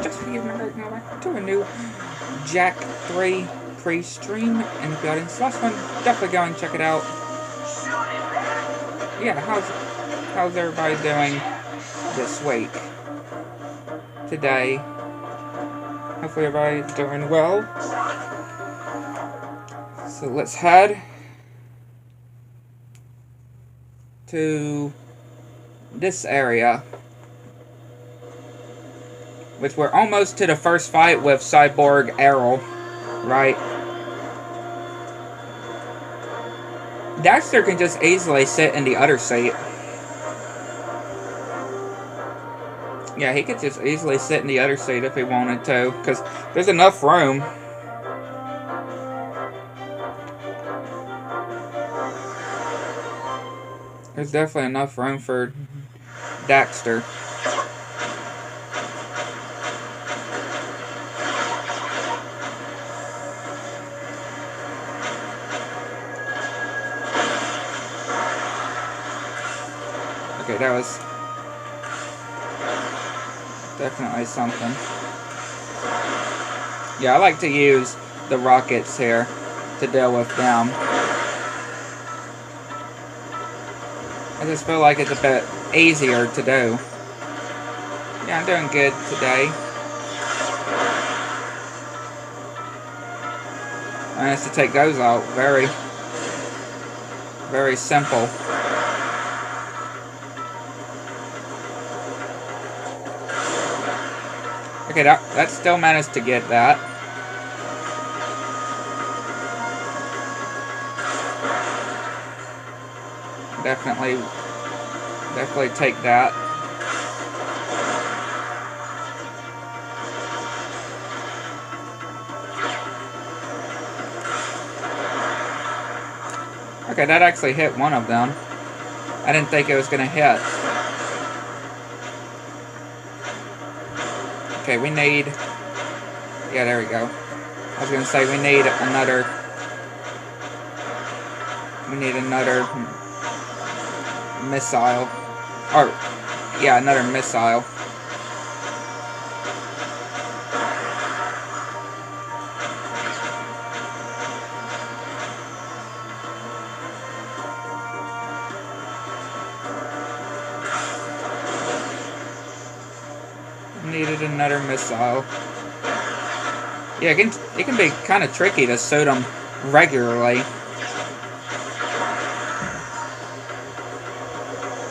Just to a new Jack 3 pre-stream in the audience. Last one, definitely go and check it out. Yeah, how's everybody doing this week? Today. Hopefully everybody's doing well. So let's head to this area. Which we're almost to the first fight with Cyborg Errol, right? Daxter can just easily sit in the other seat. Yeah, he could just easily sit in the other seat if he wanted to, because there's enough room. There's definitely enough room for Daxter. Okay, that was definitely something. Yeah, I like to use the rockets here to deal with them. I just feel like it's a bit easier to do. Yeah, I'm doing good today. I managed to take those out. Very, very simple. Okay, that still managed to get that. Definitely take that. Okay, that actually hit one of them. I didn't think it was gonna hit. Okay, we need... Yeah, there we go. I was gonna say we need another... We need another missile. Or, yeah, another missile. Needed another missile. Yeah, it can be kind of tricky to shoot them regularly.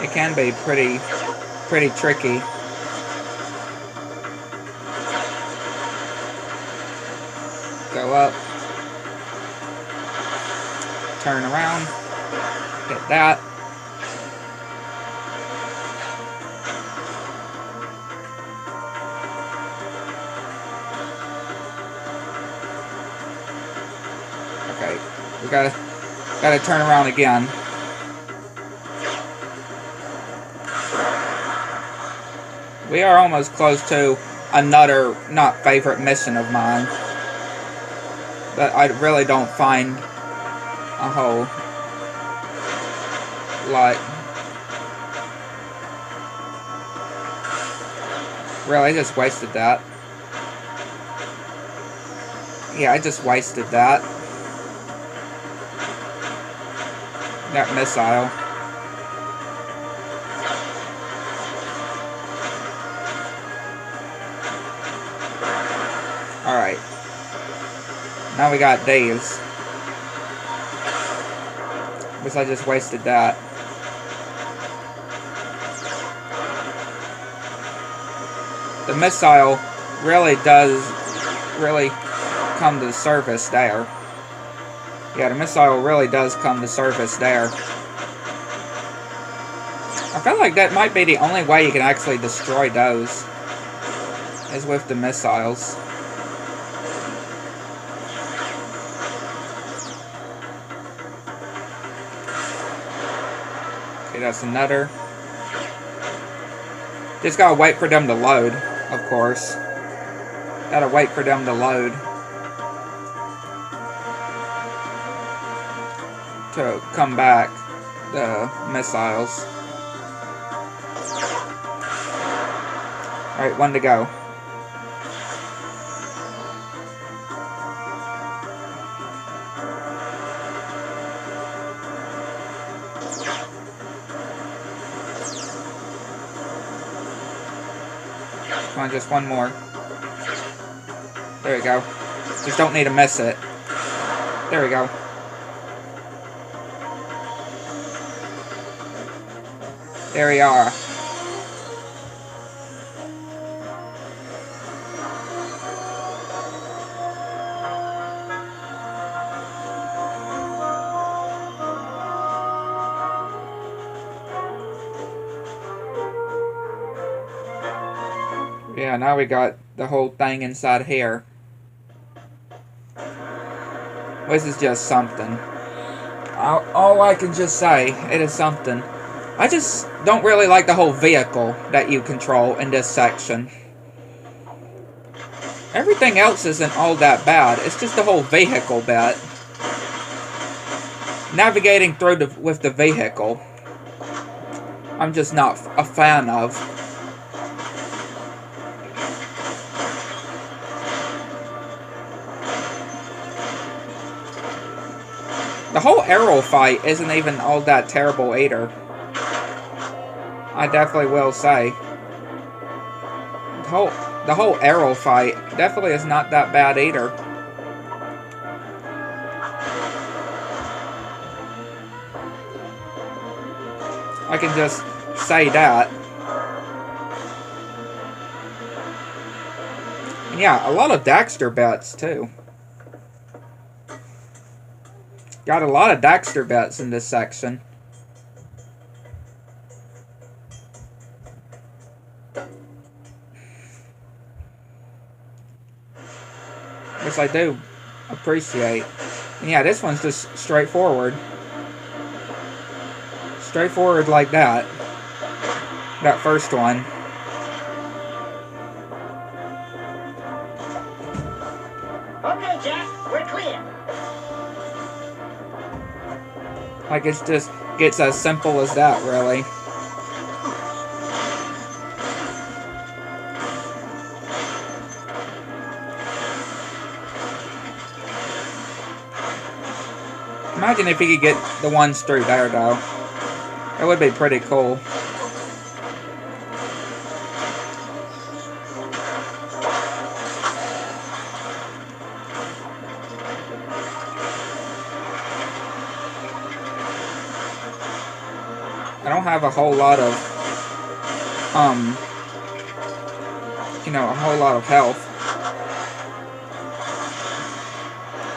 It can be pretty tricky. Go up. Turn around. Hit that. Okay, we gotta turn around again. We are almost close to another not favorite mission of mine. But I really don't find a whole lot. Really, I just wasted that. Yeah, I just wasted that. That missile. Alright. Now we got these. Because I just wasted that. The missile really does come to the surface there. Yeah, the missile really does come to surface there. I feel like that might be the only way you can actually destroy those. Is with the missiles. Okay, that's another. Just gotta wait for them to load, of course. Gotta wait for them to load. To come back, the missiles. Alright, one to go. Come on, just one more. There we go. Just don't need to miss it. There we go. There we are. Yeah, now we got the whole thing inside here. This is just something. All I can just say, it is something. I just don't really like the whole vehicle that you control in this section. Everything else isn't all that bad. It's just the whole vehicle bit. Navigating through with the vehicle, I'm just not a fan of. The whole arrow fight isn't even all that terrible either. I definitely will say. The whole arrow fight definitely is not that bad either. I can just say that. And yeah, a lot of Daxter bets too. Got a lot of Daxter bets in this section. Which I do appreciate. And yeah, this one's just straightforward. Straightforward like that. That first one. Okay, Jack, we're clear. Like, it's just gets as simple as that, really. Imagine if he could get the ones through there, though. That would be pretty cool. I don't have a whole lot of, a whole lot of health.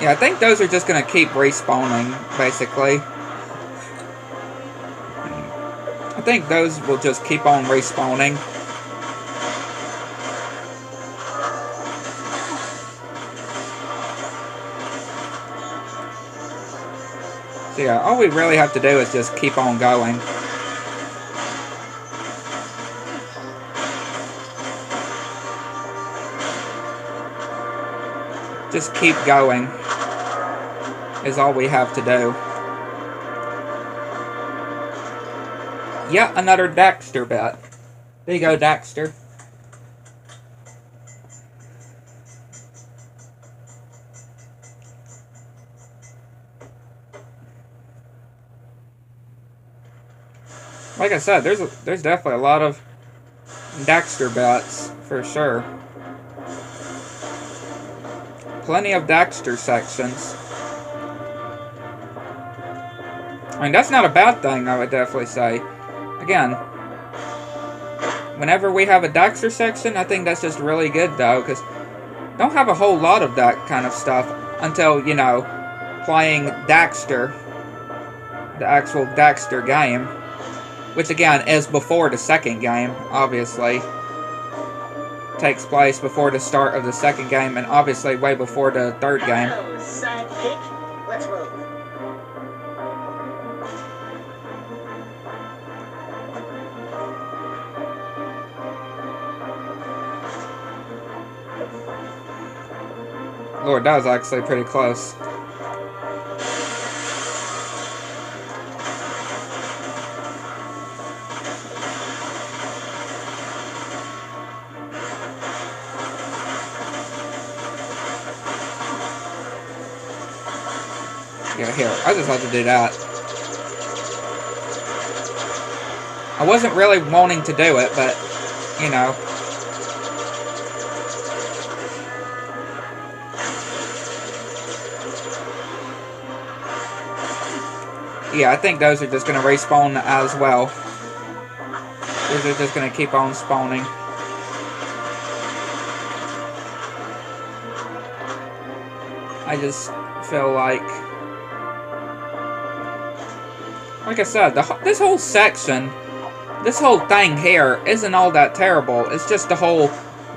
Yeah, I think those are just gonna keep respawning, basically. I think those will just keep on respawning. So yeah, all we really have to do is just keep on going. Just keep going is all we have to do. Yet another Daxter bet. There you go, Daxter. Like I said, there's definitely a lot of Daxter bets for sure. Plenty of Daxter sections. I mean, that's not a bad thing, I would definitely say. Again, whenever we have a Daxter section, I think that's just really good, though, because don't have a whole lot of that kind of stuff until, you know, playing Daxter, the actual Daxter game, which, again, is before the second game, obviously. Takes place before the start of the second game, and obviously way before the third game. Hello, sidekick. Let's move. Lord, that was actually pretty close. Yeah, here. I just have to do that. I wasn't really wanting to do it, but, you know. Yeah, I think those are just going to respawn as well. Those are just going to keep on spawning. I just feel like I said, this whole section, this whole thing here isn't all that terrible. It's just the whole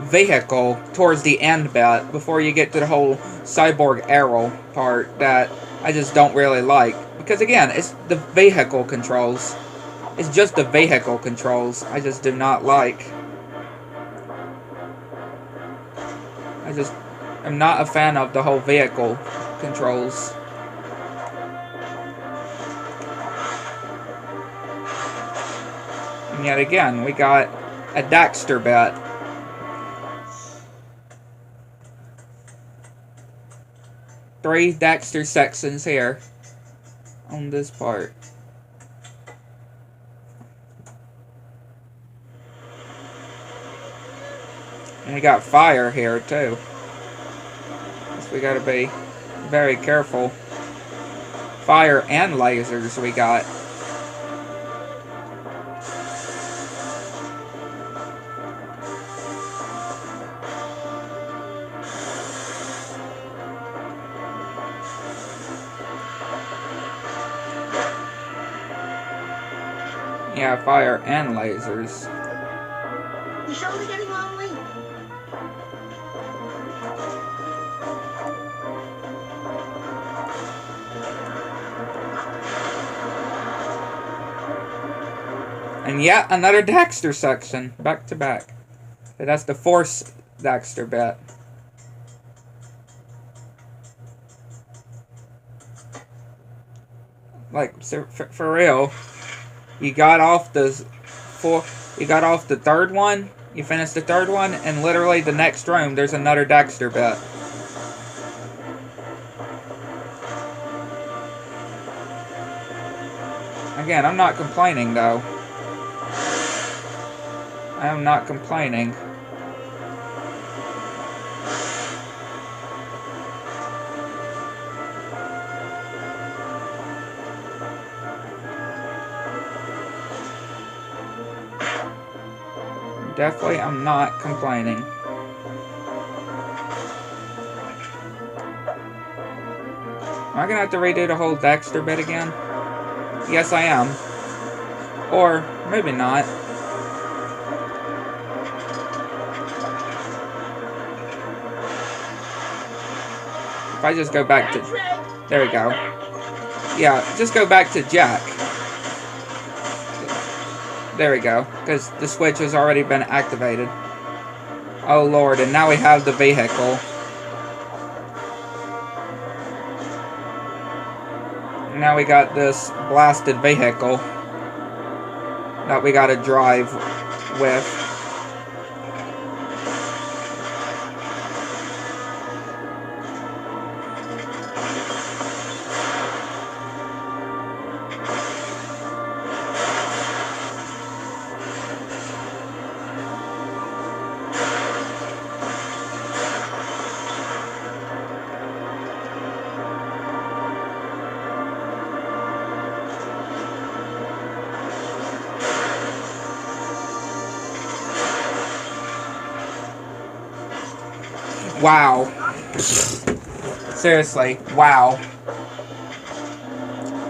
vehicle towards the end bit, before you get to the whole Cyborg Errol part, that I just don't really like. Because again, it's the vehicle controls. It's just the vehicle controls I just do not like. I just am not a fan of the whole vehicle controls. And yet again, we got a Daxter bit. Three Daxter sections here on this part. And we got fire here too. So we gotta be very careful. Fire and lasers we got. Yeah, fire and lasers. You surely getting lonely? And yet another Daxter section, back to back. So that's the fourth Daxter bit. Like, for real. You got off the third one, you finished the third one, and literally the next room there's another Daxter bit. Again, I'm not complaining though. I am not complaining. Definitely, I'm not complaining. Am I gonna have to redo the whole Daxter bit again? Yes, I am. Or, maybe not. If I just go back to... There we go. Yeah, just go back to Jack. There we go, because the switch has already been activated. Oh lord, and now we have the vehicle. And now we got this blasted vehicle that we gotta drive with. Wow. Seriously, wow.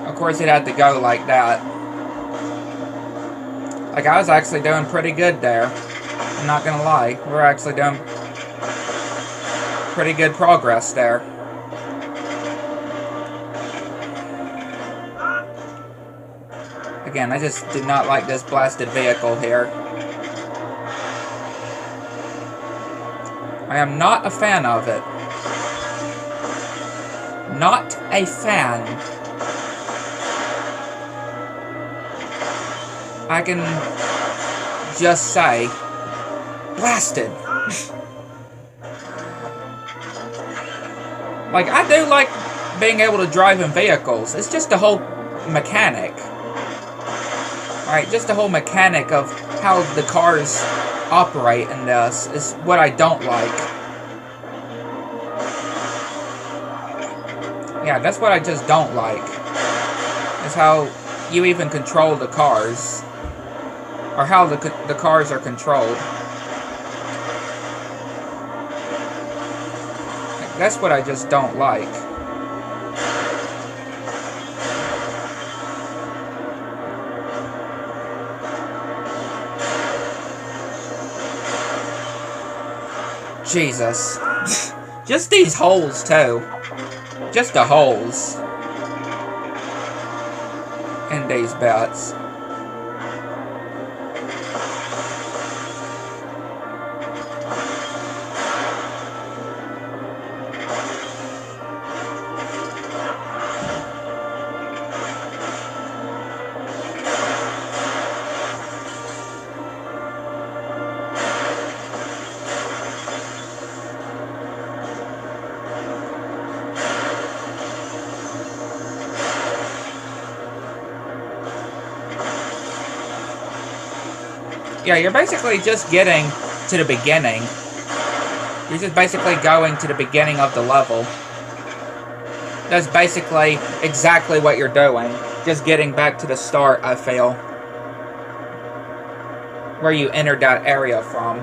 Of course it had to go like that. Like, I was actually doing pretty good there. I'm not gonna lie. We're actually doing pretty good progress there. Again, I just did not like this blasted vehicle here. I am not a fan of it. Not a fan. I can just say, blasted. Like, I do like being able to drive in vehicles. It's just the whole mechanic. Alright, just the whole mechanic of how the cars operate in this is what I don't like. Yeah, that's what I just don't like. Is how you even control the cars. Or how the cars are controlled. That's what I just don't like. Jesus. Just these holes, too. Just the holes. In these bets. Yeah, you're basically just getting to the beginning. You're just basically going to the beginning of the level. That's basically exactly what you're doing. Just getting back to the start, I feel. Where you entered that area from.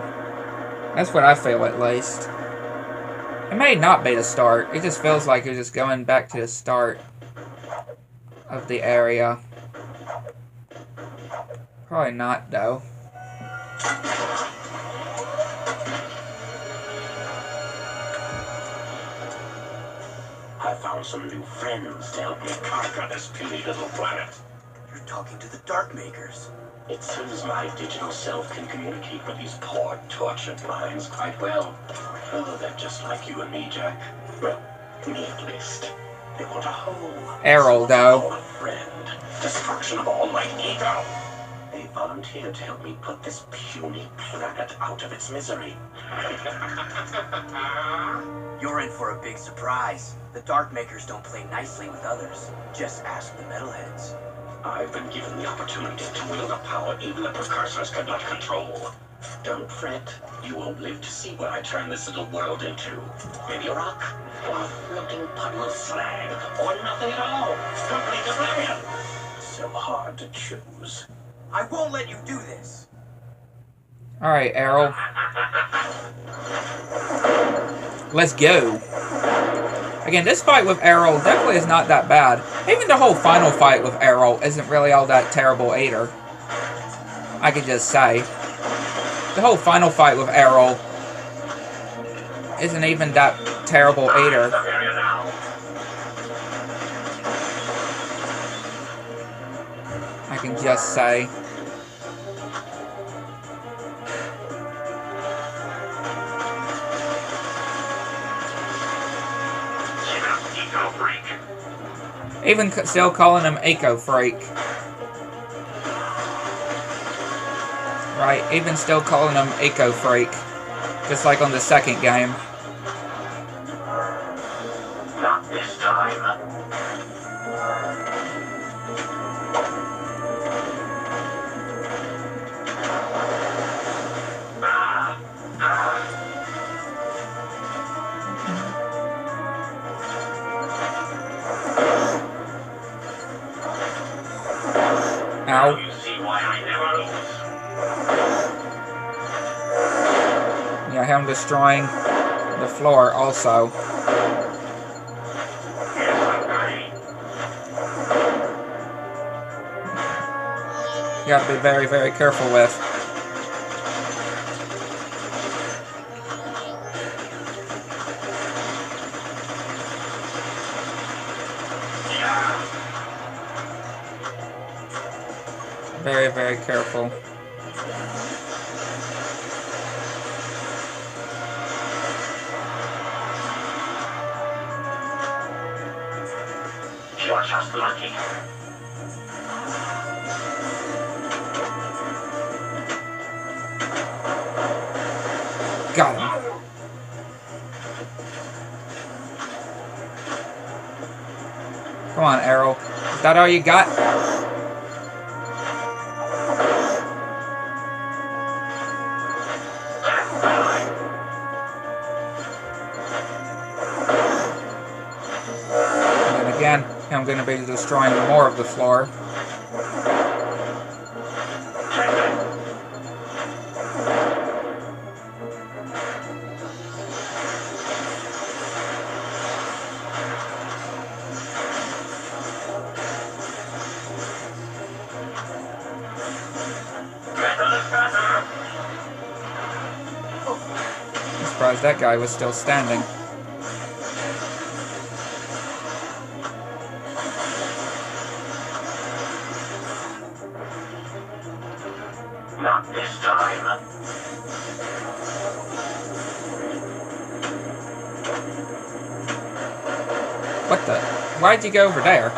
That's what I feel, at least. It may not be the start. It just feels like you're just going back to the start of the area. Probably not, though. I found some new friends to help me conquer this puny little planet. You're talking to the Darkmakers. It seems my digital self can communicate with these poor, tortured minds quite well. Oh, they're just like you and me, Jack. Well, me at least. They want a home. Errol, though. A friend. Destruction of all my ego. They volunteered to help me put this puny planet out of its misery. You're in for a big surprise. The Darkmakers don't play nicely with others. Just ask the Metalheads. I've been given the opportunity to wield a power even the precursors could not control. Don't fret. You won't live to see what I turn this little world into. Maybe a rock, or a floating puddle of slag, or nothing at all. Complete oblivion. So hard to choose. I won't let you do this. Alright, Errol. Let's go. Again, this fight with Errol definitely is not that bad. Even the whole final fight with Errol isn't really all that terrible either. I could just say. The whole final fight with Errol isn't even that terrible either. I can just say. Even still calling him Eco Freak. Right, even still calling him Eco Freak. Just like on the second game. Not this time. Ow. You see why I never lose. Yeah, him destroying the floor also. Yes, I'm ready. You gotta be very, very careful with. Very, very careful. You're just lucky. Got him. That all you got? And then again, I'm going to be destroying more of the floor. I'm surprised that guy was still standing. Not this time. What the? Why'd you go over there?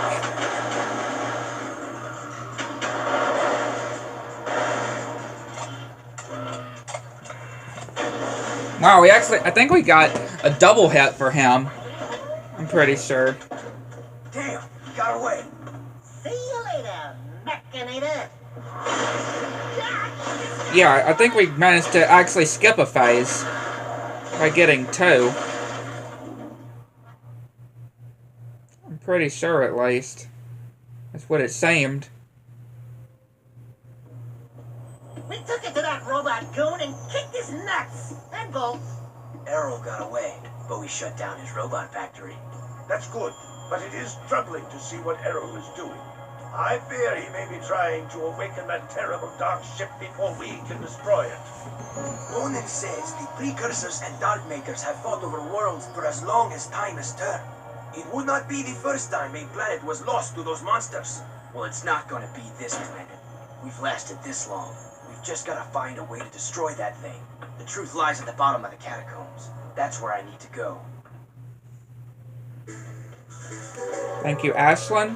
Wow, I think we got a double hit for him. I'm pretty sure. Damn, he got away. See you later, Mechanator. Yeah, I think we managed to actually skip a phase by getting 2. I'm pretty sure, at least. That's what it seemed. We took it to that robot goon and kicked his nuts. And both. Arrow got away, but we shut down his robot factory. That's good, but it is troubling to see what Arrow is doing. I fear he may be trying to awaken that terrible dark ship before we can destroy it. Onan says the precursors and dark makers have fought over worlds for as long as time has turned. It would not be the first time a planet was lost to those monsters. Well, it's not gonna be this planet. We've lasted this long. We've just gotta find a way to destroy that thing. The truth lies at the bottom of the catacombs. That's where I need to go. Thank you, Ashlyn.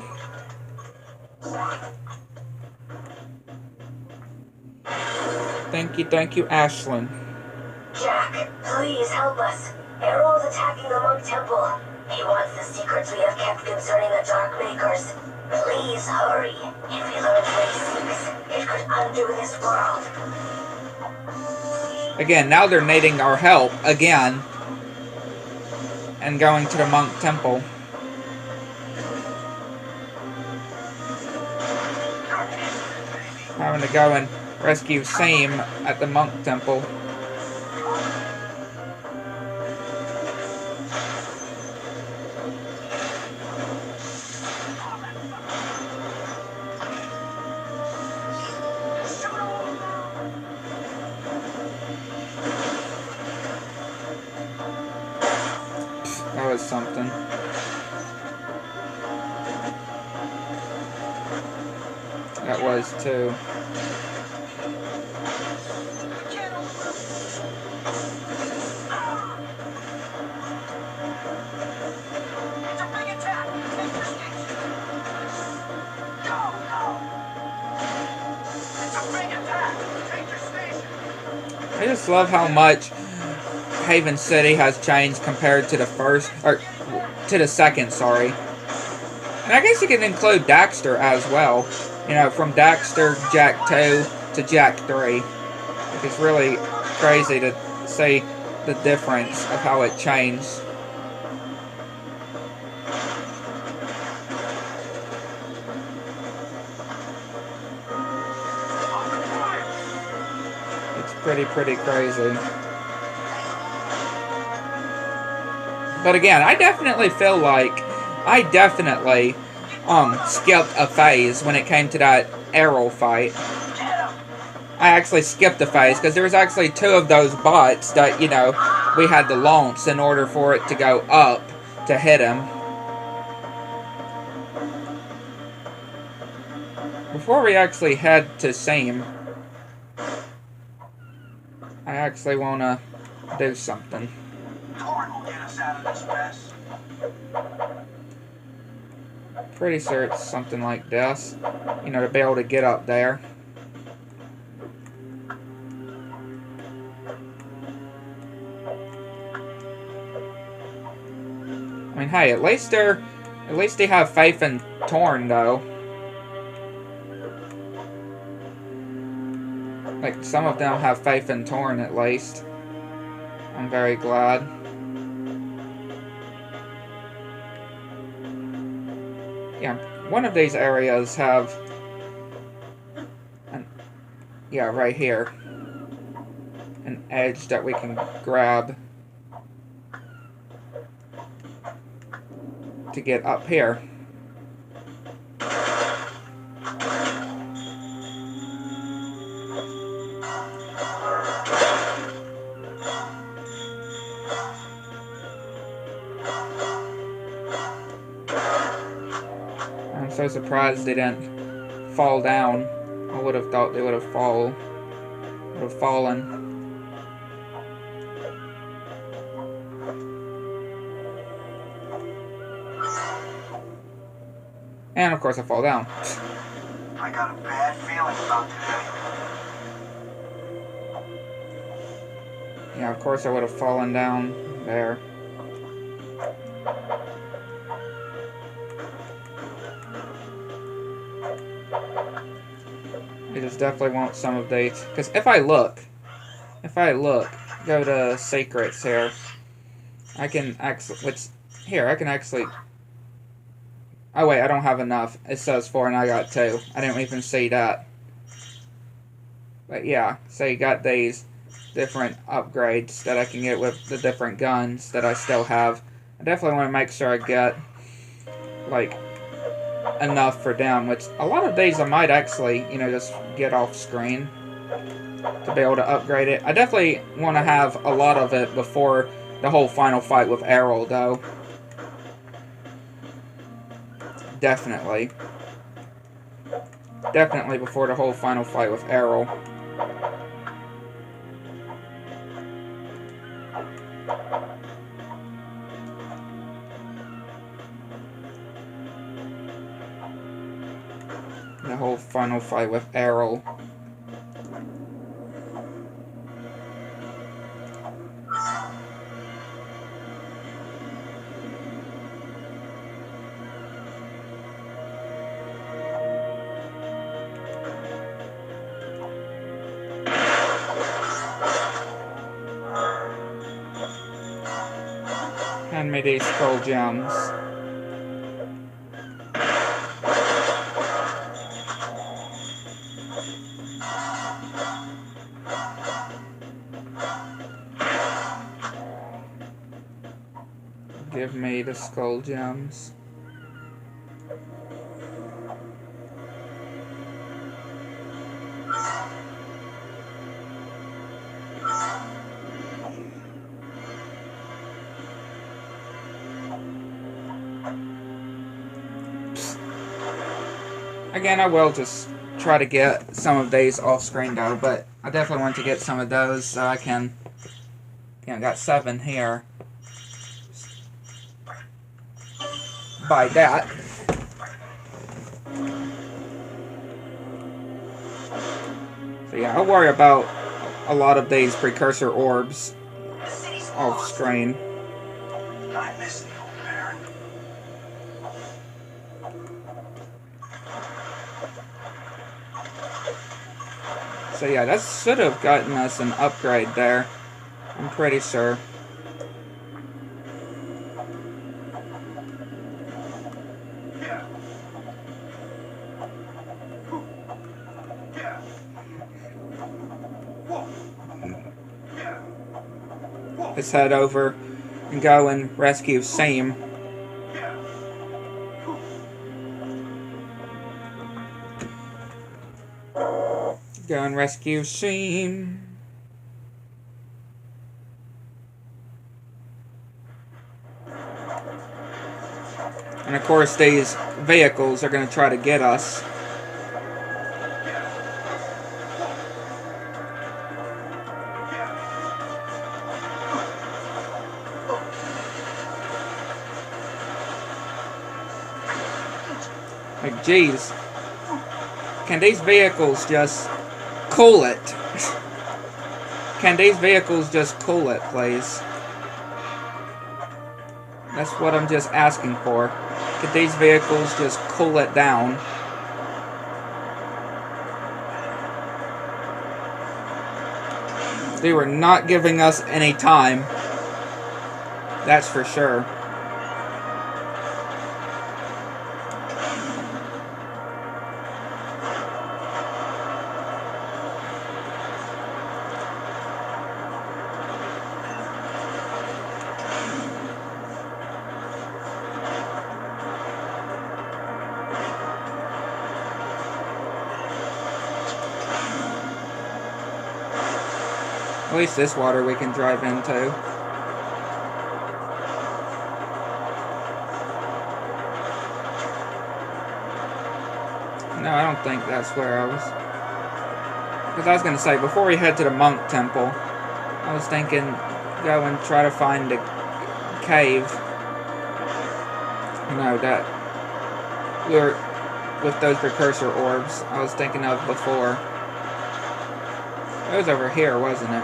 Thank you, Ashlyn. Jack, please help us. Arrow is attacking the Monk Temple. He wants the secrets we have kept concerning the Dark Makers. Please hurry. If he learns what he seeks, it could undo this world. Again, now they're needing our help again. And going to the Monk Temple. Having to go and rescue Seam at the Monk Temple. That was something. That was too. I just love how much Haven City has changed compared to the first, or to the second, sorry. And I guess you can include Daxter as well. You know, from Daxter Jak 2 to Jak 3. It's really crazy to see the difference of how it changed. Pretty crazy. But again, I definitely feel like I definitely skipped a phase when it came to that Arrow fight. I actually skipped a phase because there was actually 2 of those bots that, you know, we had to launch in order for it to go up to hit him. Before we actually head to Seam, I actually want to do something. Torn will get us out of this mess. Pretty sure it's something like this. You know, to be able to get up there. I mean, hey, at least At least they have faith in Torn, though. Like, some of them have faith in Torn, at least. I'm very glad. Yeah, one of these areas have... yeah, right here. An edge that we can grab to get up here. I'm so surprised they didn't fall down. I would have thought they would have fallen. And of course I fall down. I got a bad feeling about today. Yeah, of course I would have fallen down there. I just definitely want some of these. Because if I look, go to secrets here. I can actually, I can actually, oh wait, I don't have enough. It says 4 and I got 2. I didn't even see that. But yeah, so you got these different upgrades that I can get with the different guns that I still have. I definitely want to make sure I get, like, enough for them, which a lot of these I might actually, you know, just get off screen to be able to upgrade it. I definitely want to have a lot of it before the whole final fight with Errol, though. Definitely. Definitely before the whole final fight with Errol. The whole final fight with Errol. Hand me these skull gems. Give me the skull gems. Again, I will just try to get some of these off screen though, but I definitely want to get some of those so I can, you know, got 7 here. Buy that. So yeah, I'll worry about a lot of these precursor orbs off screen. I miss the old Baron. So yeah, that should have gotten us an upgrade there. I'm pretty sure. Let's head over and go and rescue Seam. Go and rescue Seam. And of course these vehicles are going to try to get us. Like, geez. Can these vehicles just cool it? Can these vehicles just cool it, please? That's what I'm just asking for. Could these vehicles just cool it down? They were not giving us any time. That's for sure. At least this water we can drive into. No, I don't think that's where I was. Because I was going to say, before we head to the monk temple, I was thinking go and try to find the cave. You know, that we were with those precursor orbs I was thinking of before. It was over here, wasn't it?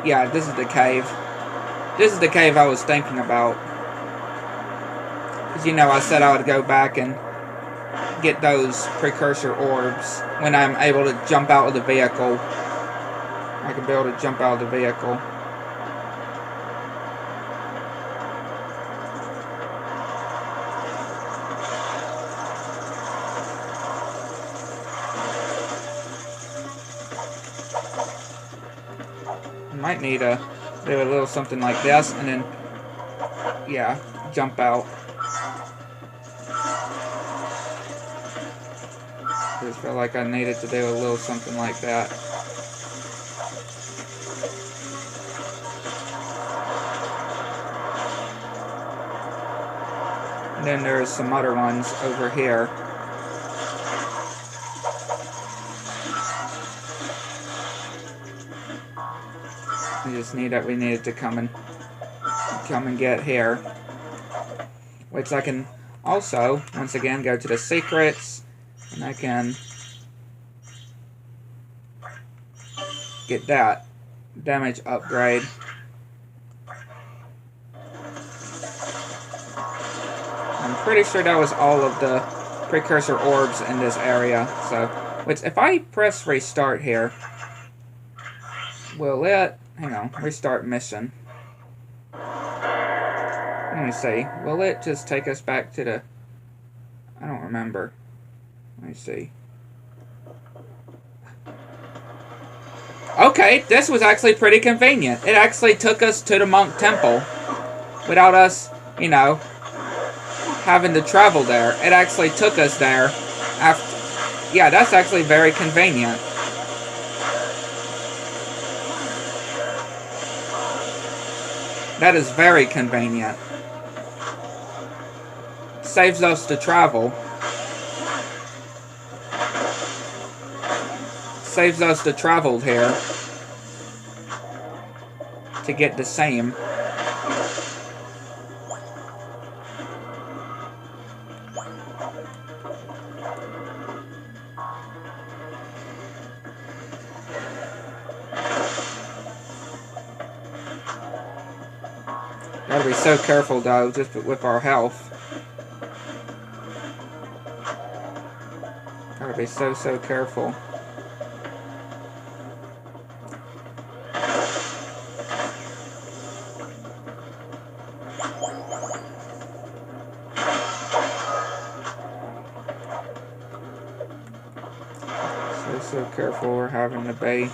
Yeah, this is the cave. This is the cave I was thinking about. Because, you know, I said I would go back and get those precursor orbs when I'm able to jump out of the vehicle. I can be able to jump out of the vehicle. Might need to do a little something like this and then, yeah, jump out. I just felt like I needed to do a little something like that. And then there's some other ones over here. We just needed to come and get here. Which I can also, once again, go to the secrets, and I can get that damage upgrade. I'm pretty sure that was all of the precursor orbs in this area. So, which if I press restart here, will it? Hang on, restart mission. Let me see. Will it just take us back to the... I don't remember. Let me see. Okay, this was actually pretty convenient. It actually took us to the monk temple without us, you know, having to travel there. It actually took us there after... Yeah, that's actually very convenient. That is very convenient. Saves us to travel. Saves us to travel here to get the same. Gotta be so careful though, just with our health. Gotta be so careful. So careful we're having to be.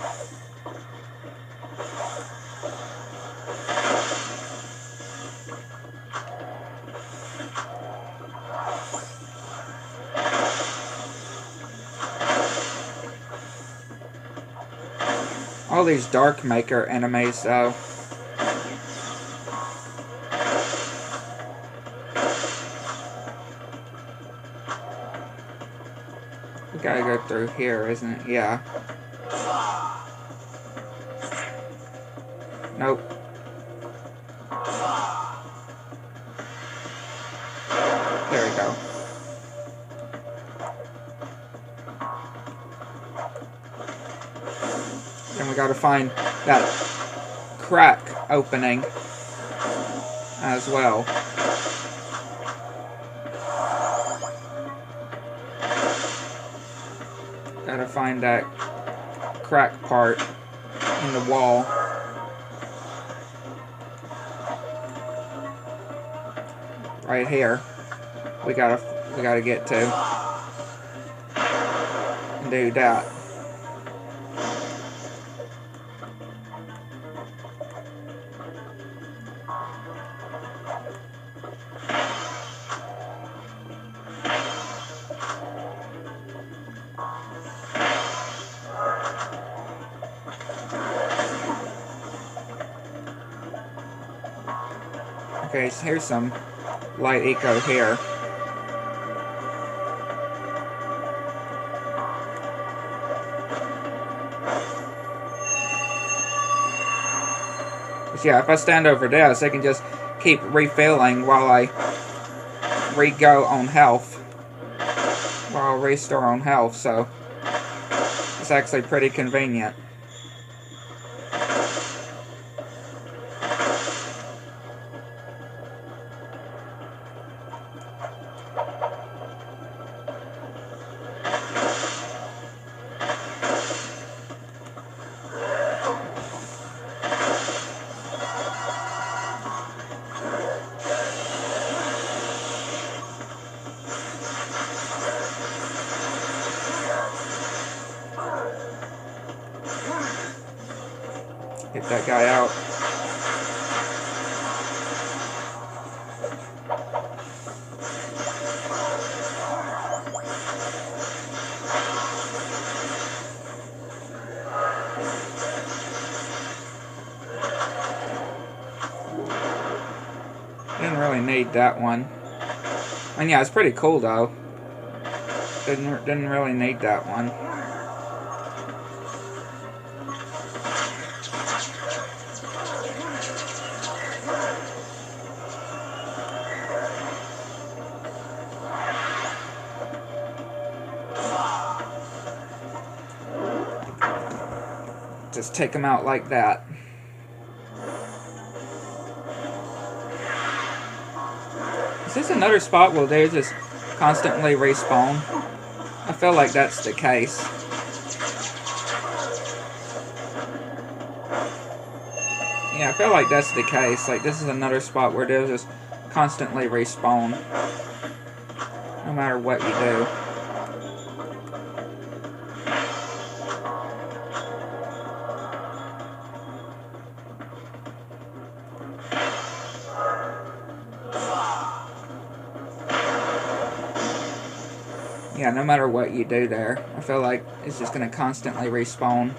All these Dark Maker enemies, though. We gotta go through here, isn't it? Yeah. Nope. There we go. Then we gotta find that crack opening. as well. Gotta find that crack part in the wall. Right here. We gotta get to. And do that. Okay, so here's some light eco here. But yeah, if I stand over this, I can just keep refilling while I re-go on health. While I restore on health, so it's actually pretty convenient. Get that guy out. Didn't really need that one. And yeah, it's pretty cool though. Didn't really need that one. Just take them out like that. Is this another spot where they just constantly respawn? I feel like that's the case. Yeah, I feel like that's the case. Like, this is another spot where they'll just constantly respawn. No matter what you do. Yeah, no matter what you do there, I feel like it's just going to constantly respawn.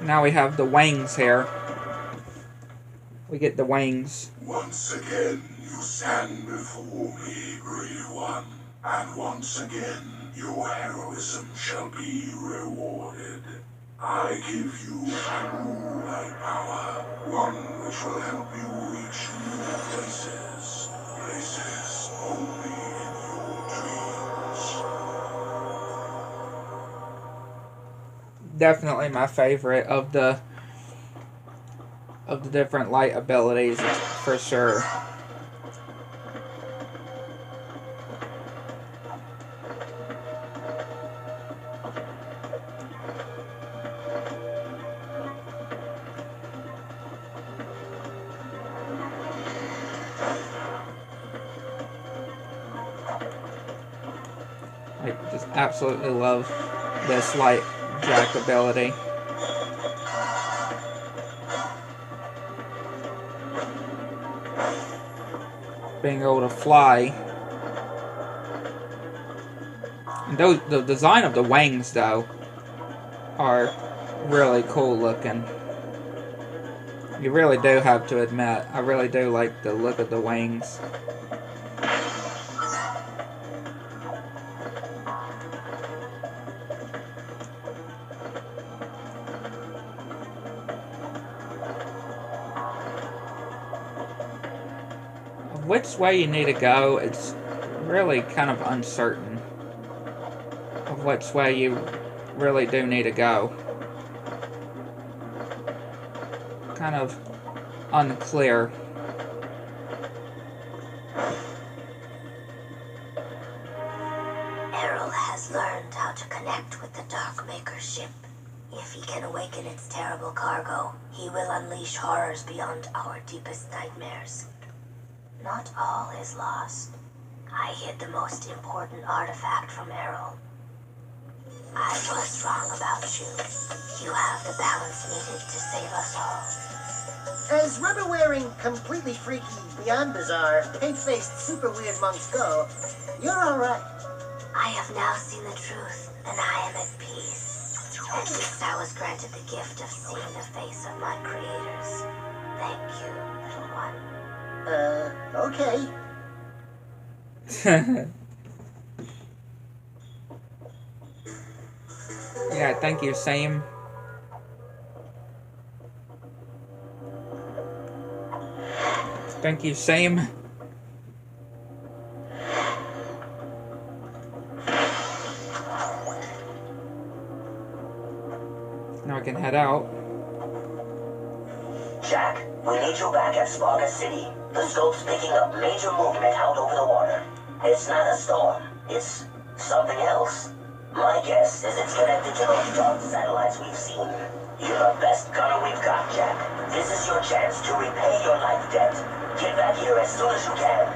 Now we have the wings here. We get the wings. Once again, you stand before me, brave one. And once again, your heroism shall be rewarded. I give you a moonlight power, one which will help you reach new places. Places only in your dreams. Definitely my favorite of the different light abilities, for sure. I just absolutely love this light jack ability. Being able to fly. And the design of the wings, though, are really cool looking. You really do have to admit, I really do like the look of the wings. which way you need to go, it's really kind of uncertain of which way you really do need to go. Kind of unclear. Errol has learned how to connect with the Darkmaker ship. If he can awaken its terrible cargo, he will unleash horrors beyond our deepest nightmares. Not all is lost. I hid the most important artifact from Errol. I was wrong about you. You have the balance needed to save us all. As rubber-wearing, completely freaky, beyond bizarre, pink-faced, super weird monks go, you're alright. I have now seen the truth, and I am at peace. At least I was granted the gift of seeing the face of my creators. Thank you, little one. Okay. Yeah, thank you, Sam. Thank you, Sam. Now I can head out. Jack, we need you back at Sparga City. The scope's picking up major movement out over the water. It's not a storm. It's something else. My guess is it's connected to those dark satellites we've seen. You're the best gunner we've got, Jack. This is your chance to repay your life debt. Get back here as soon as you can.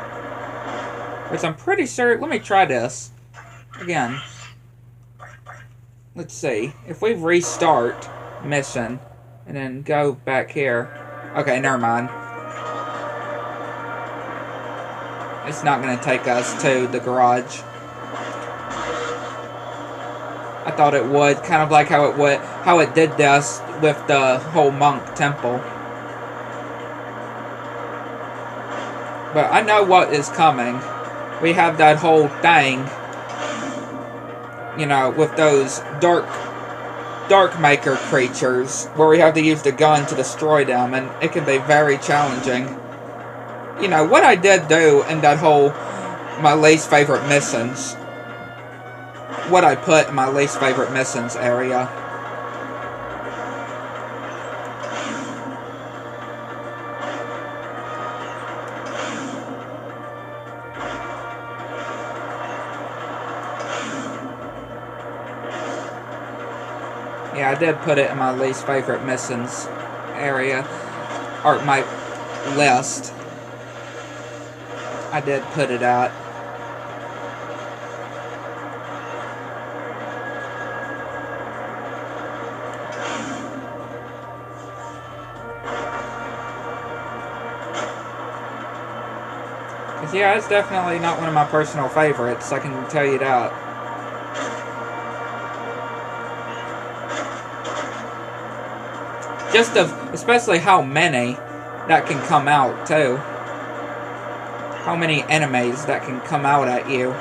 Which I'm pretty sure... Let me try this. Again. Let's see. If we restart mission and then go back here... Okay, never mind. It's not going to take us to the garage. I thought it would, kind of like how it did this with the whole monk temple. But I know what is coming. We have that whole thing, you know, with those Darkmaker creatures, where we have to use the gun to destroy them, and it can be very challenging. You know, what I did do in that whole, my least favorite missions, what I put in my least favorite missions area. Yeah, I did put it in my least favorite missions area, or my list. I did put it out. Yeah, it's definitely not one of my personal favorites, I can tell you that. Just especially how many that can come out, too. How many enemies that can come out at you.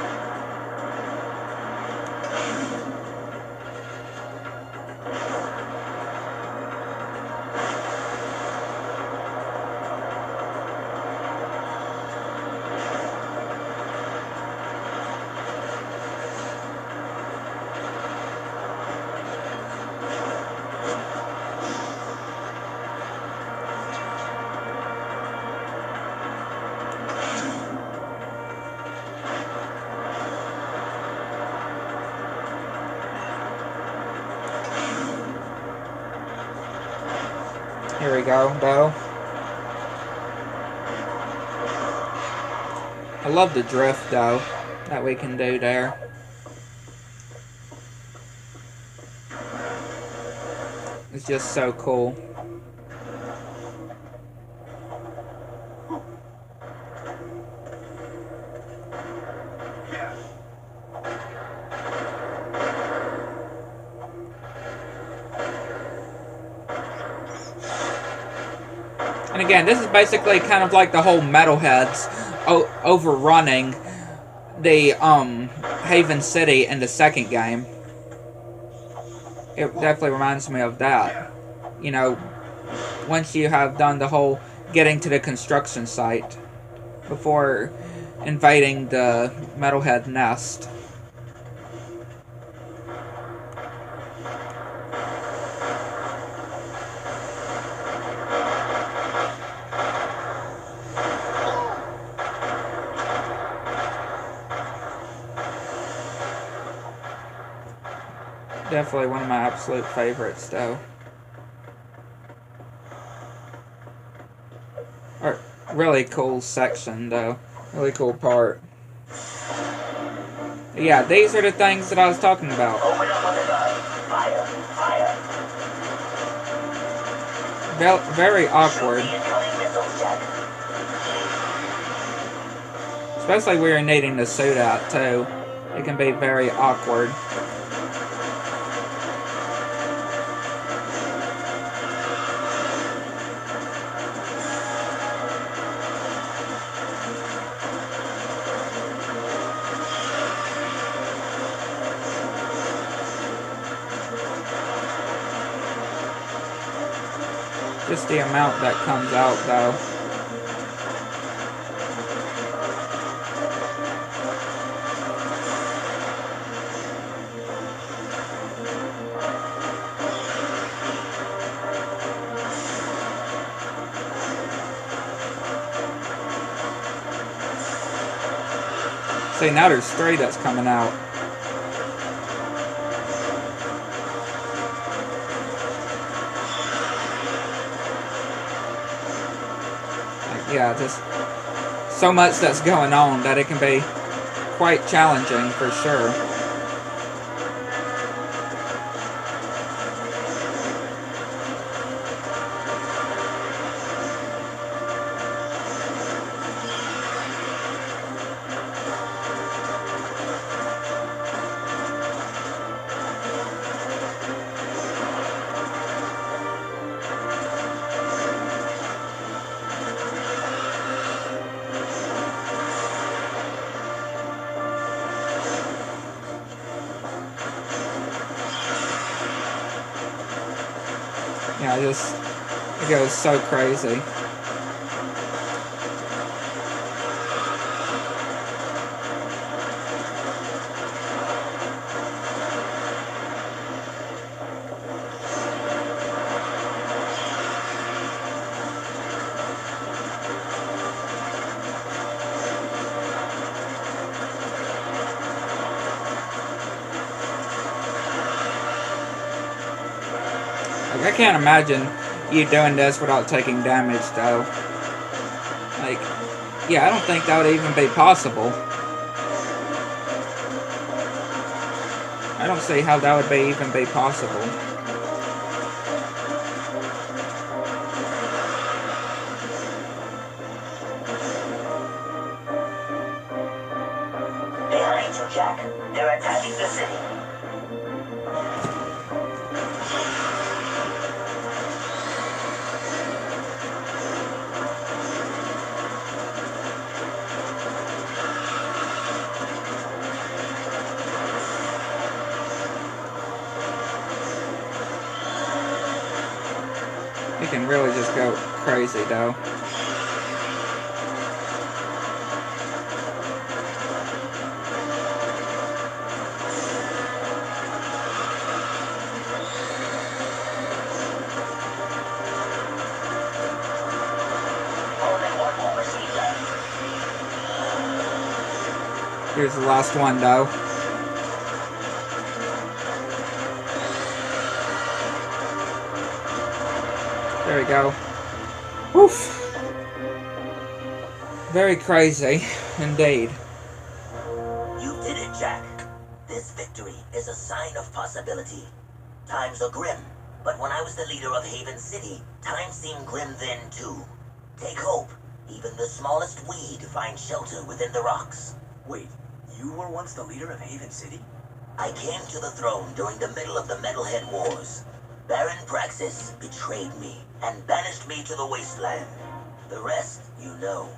Here we go, though. I love the drift, though, that we can do there. It's just so cool. And again, this is basically kind of like the whole Metalheads overrunning the Haven City in the second game. It definitely reminds me of that. You know, once you have done the whole getting to the construction site. before invading the Metalhead nest. Definitely one of my absolute favorites, though. Or, really cool section, though. Really cool part. Yeah, these are the things that I was talking about. Open up on the gun. Fire, fire. Very awkward. Shoot the incoming missiles, Jack. Especially when you're needing the suit out, too. It can be very awkward. Just the amount that comes out, though. See, now there's 3 that's coming out. Yeah, just so much that's going on that it can be quite challenging for sure. Yeah, it goes so crazy. Like, I can't imagine you doing this without taking damage, though. Like, yeah, I don't think that would even be possible. I don't see how that would even be possible. Behind you, Jack. They're attacking the city. You can really just go crazy, though. Only one more machine left. Here's the last one, though. There we go. Woof. Very crazy, indeed. You did it, Jack. This victory is a sign of possibility. Times are grim, but when I was the leader of Haven City, times seemed grim then too. Take hope. Even the smallest weed finds shelter within the rocks. Wait, you were once the leader of Haven City? I came to the throne during the middle of the Metalhead Wars. Baron Praxis betrayed me and banished me to the wasteland. The rest, you know.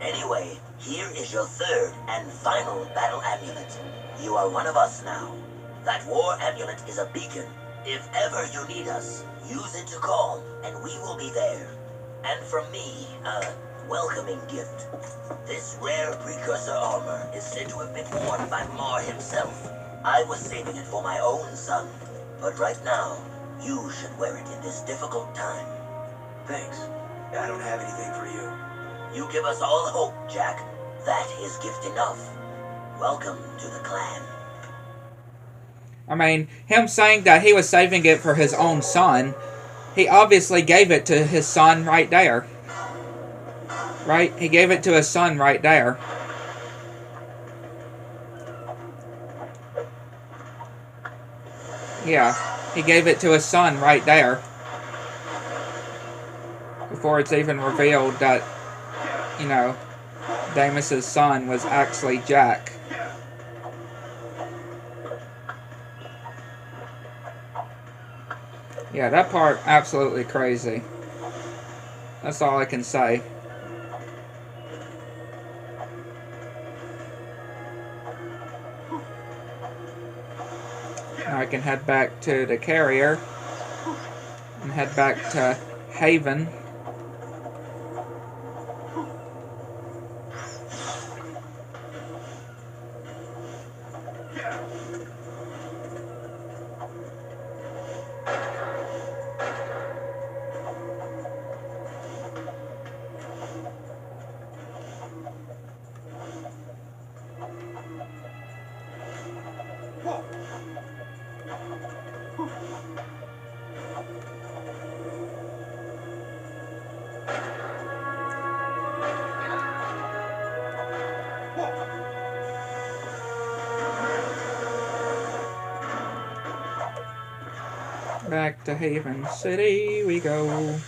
Anyway, here is your third and final battle amulet. You are one of us now. That war amulet is a beacon. If ever you need us, use it to call, and we will be there. And from me, welcoming gift. This rare precursor armor is said to have been worn by Mar himself. I was saving it for my own son, but right now, you should wear it in this difficult time. Thanks. I don't have anything for you. You give us all hope, Jack. That is gift enough. Welcome to the clan. I mean, him saying that he was saving it for his own son, he obviously gave it to his son right there. Right? He gave it to his son right there. Yeah, he gave it to his son right there. Before it's even revealed that, you know, Damus's son was actually Jack. Yeah, that part, absolutely crazy. That's all I can say. Now I can head back to the carrier and head back to Haven. Back to Haven City we go.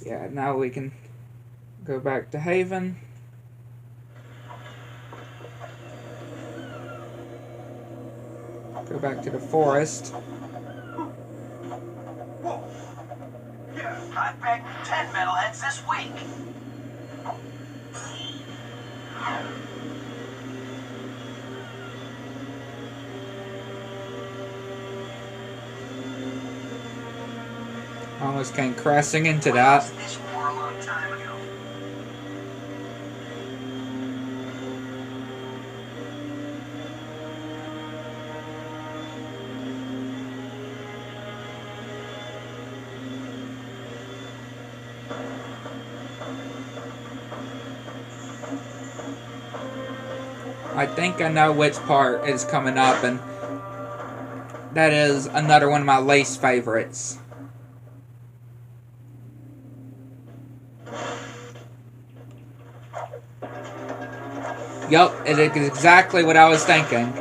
Yeah, now we can go back to Haven. Go back to the forest. I've bagged 10 metalheads this week. Almost came crashing into that. This war a long time ago. I think I know which part is coming up, and that is another one of my least favorites. Yup, it is exactly what I was thinking.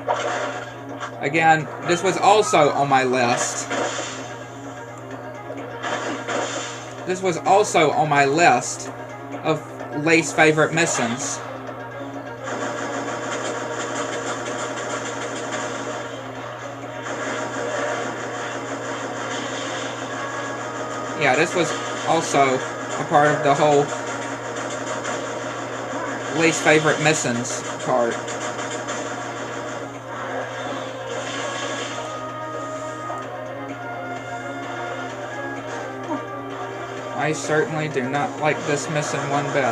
Again, this was also on my list. This was also on my list of least favorite missions. Yeah, this was also a part of the whole least favorite missions part. I certainly do not like this mission one bit.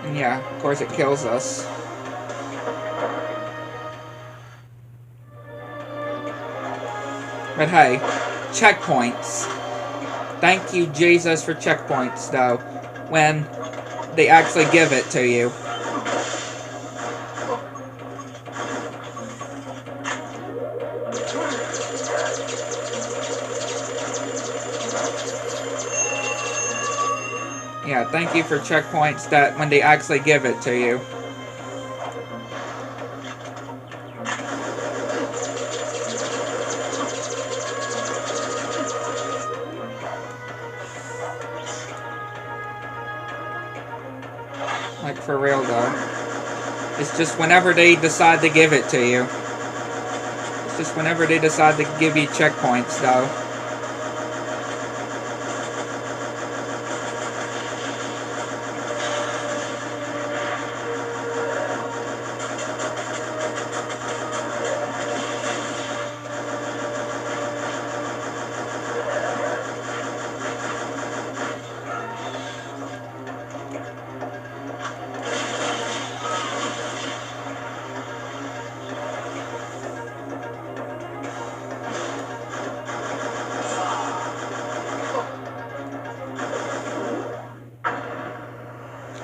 And yeah, of course it kills us. But hey, checkpoints. Thank you, Jesus, for checkpoints, though, when they actually give it to you. Yeah, thank you for checkpoints that when they actually give it to you. Like For real, though. It's just whenever they decide to give it to you. It's just whenever they decide to give you checkpoints, though.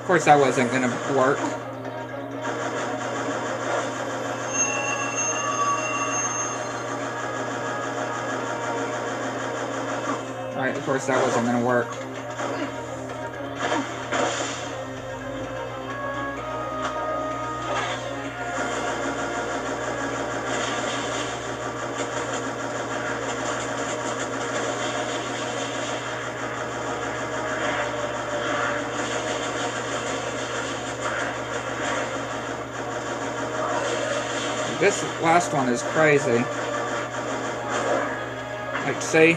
Of course, that wasn't gonna work. Alright, of course, that wasn't gonna work. This last one is crazy. Like, see?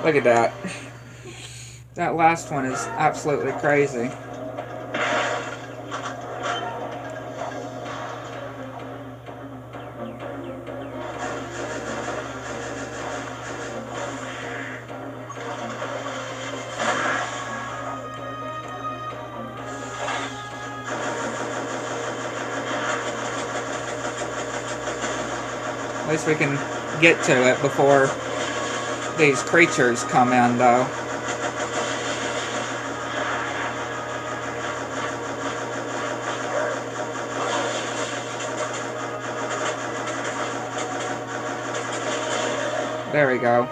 Look at that. That last one is absolutely crazy. At least we can get to it before these creatures come in, though. There we go.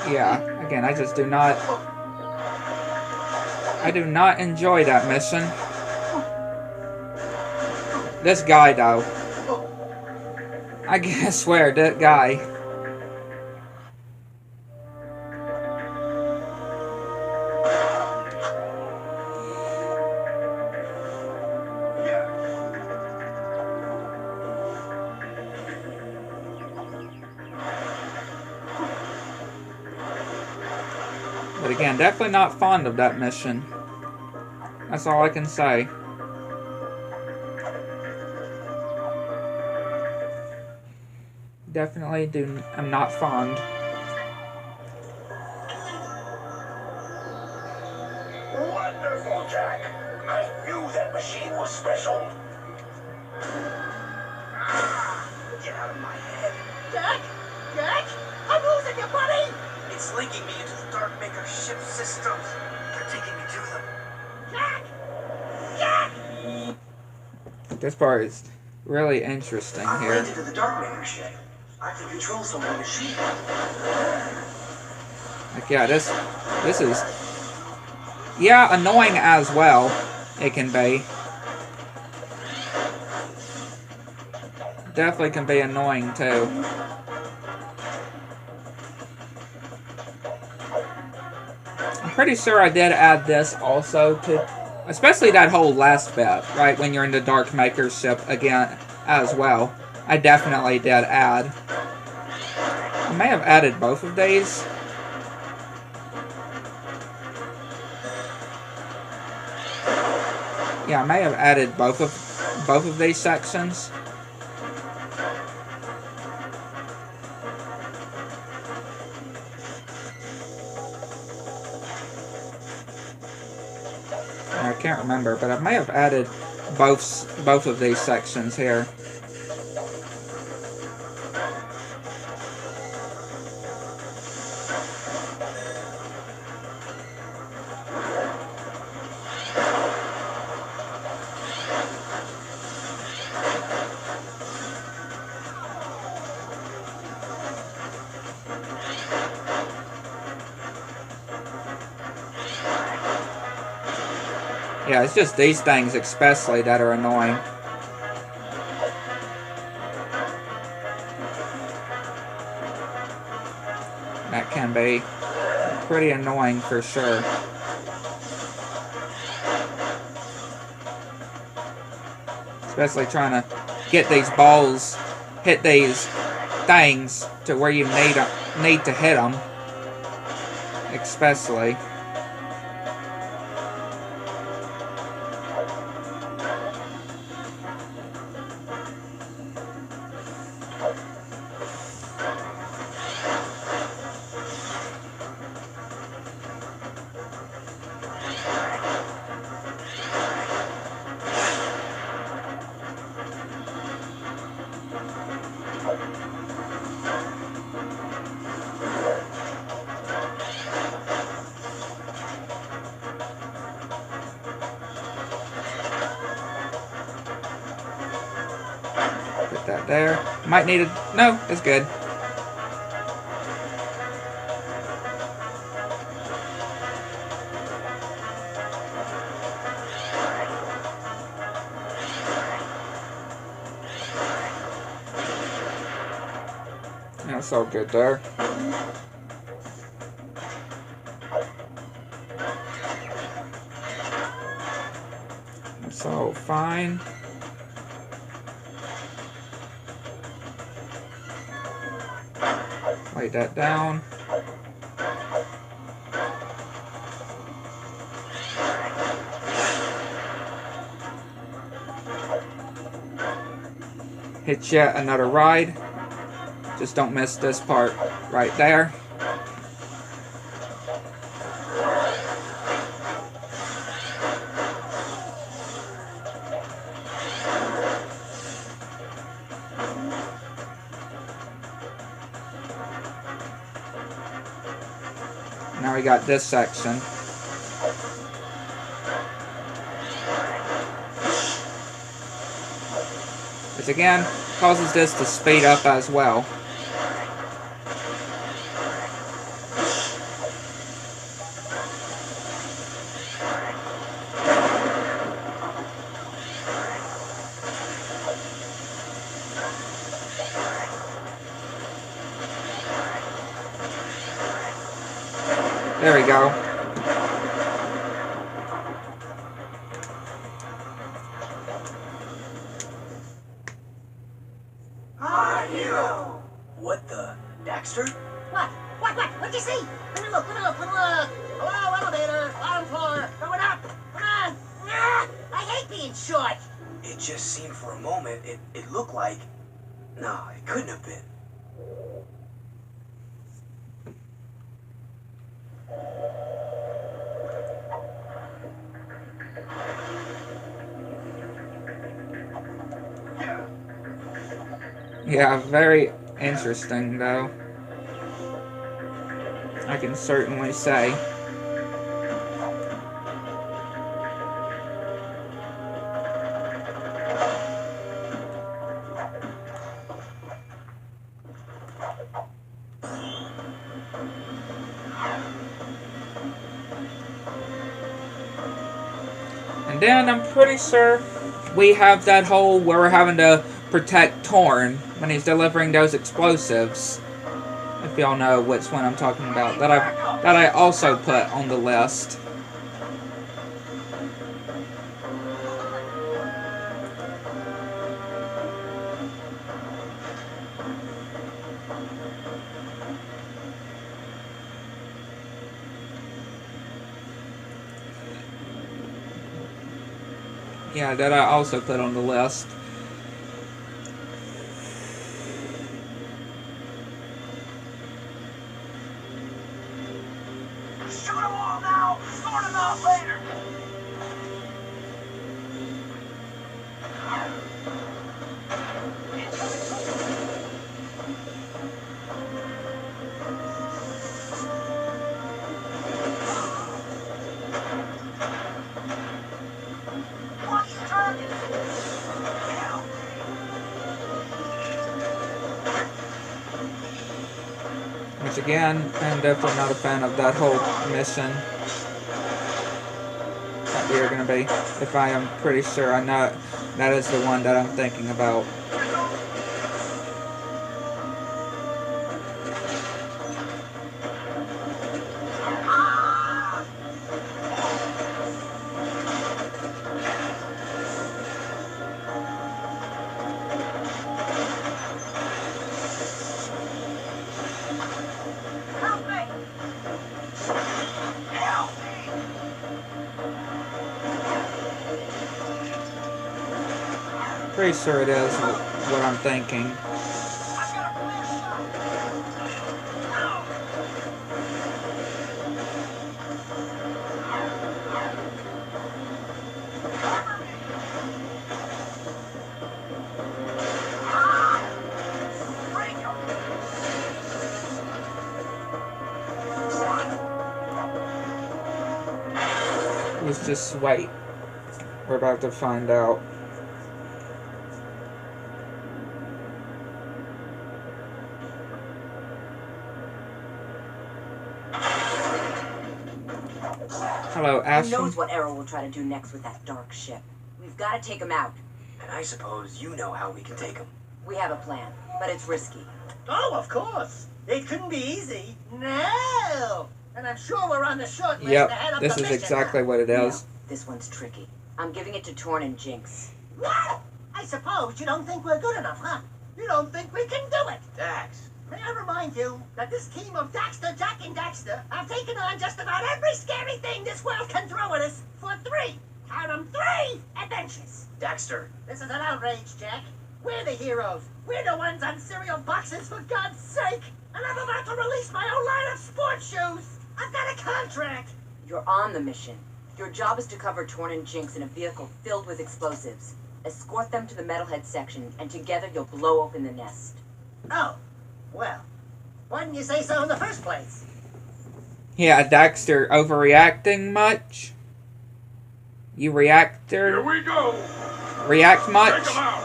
Yeah, again, I just do not... I do not enjoy that mission. This guy, though. I swear, that guy. But again, definitely not fond of that mission. That's all I can say. Definitely I'm not fond. Wonderful, Jack. I knew that machine was special. Get out of my head. Jack? Jack? I'm losing you, buddy! It's linking me into the Darkmaker ship systems. They're taking me to them. Jack! Jack! This part is really interesting I'm here. linked into the Darkmaker ship. I can control some of the machine. Like, yeah, this is... Yeah, annoying as well. It can be. Definitely can be annoying, too. I'm pretty sure I did add this also to... Especially that whole last bit, right? When you're in the Darkmaker's ship again as well. I definitely did add. I may have added both of these. Yeah, I may have added both of these sections. I can't remember, but I may have added both of these sections here. Yeah, it's just these things especially that are annoying. That can be pretty annoying for sure. Especially trying to get these balls, hit these things to where you need to hit them. Especially. Put that there. Might need it. No, it's good. That's all good there. That's all fine. Lay that down. Hit yet another ride. Just don't miss this part right there. Now we got this section. Which again causes this to speed up as well. There we go. Our hero! What the? Daxter? What? What'd you see? Let me look. Hello, elevator. Bottom floor. Going up. Come on. Ah, I hate being short. It just seemed for a moment, it looked like... No, it couldn't have been. Yeah, very interesting though. I can certainly say. And then I'm pretty sure we have that hole where we're having to protect Torn when he's delivering those explosives. If y'all know which one I'm talking about, that I also put on the list. Yeah, that I also put on the list. Shoot them all now! Sort them out later! Watch the target! Which again, I'm definitely not a fan of that whole mission. Got the they're going to be. If I am pretty sure, I know that is the one that I'm thinking about. Pretty sure it is what I'm thinking. Let's just wait. We're about to find out. Hello, Ashton. Who knows what Errol will try to do next with that dark ship? We've got to take him out. And I suppose you know how we can take him. We have a plan, but it's risky. Oh, of course. It couldn't be easy. No. And I'm sure we're on the short list to head Yep, up this the is mission exactly now. what it is. No, this one's tricky. I'm giving it to Torn and Jinx. What? I suppose you don't think we're good enough, huh? You don't think we can do it? Dax. May I remind you that this team of Daxter, Jack, and Daxter have taken on just about every scary thing this world can throw at us for 3, count 'em, 3 adventures. Daxter. This is an outrage, Jack. We're the heroes. We're the ones on cereal boxes, for God's sake. And I'm about to release my own line of sports shoes. I've got a contract. You're on the mission. Your job is to cover Torn and Jinx in a vehicle filled with explosives. Escort them to the metalhead section, and together you'll blow open the nest. Oh, well, why didn't you say so in the first place? Yeah, Daxter overreacting much? You reactor? Here we go. React much? Take 'em out.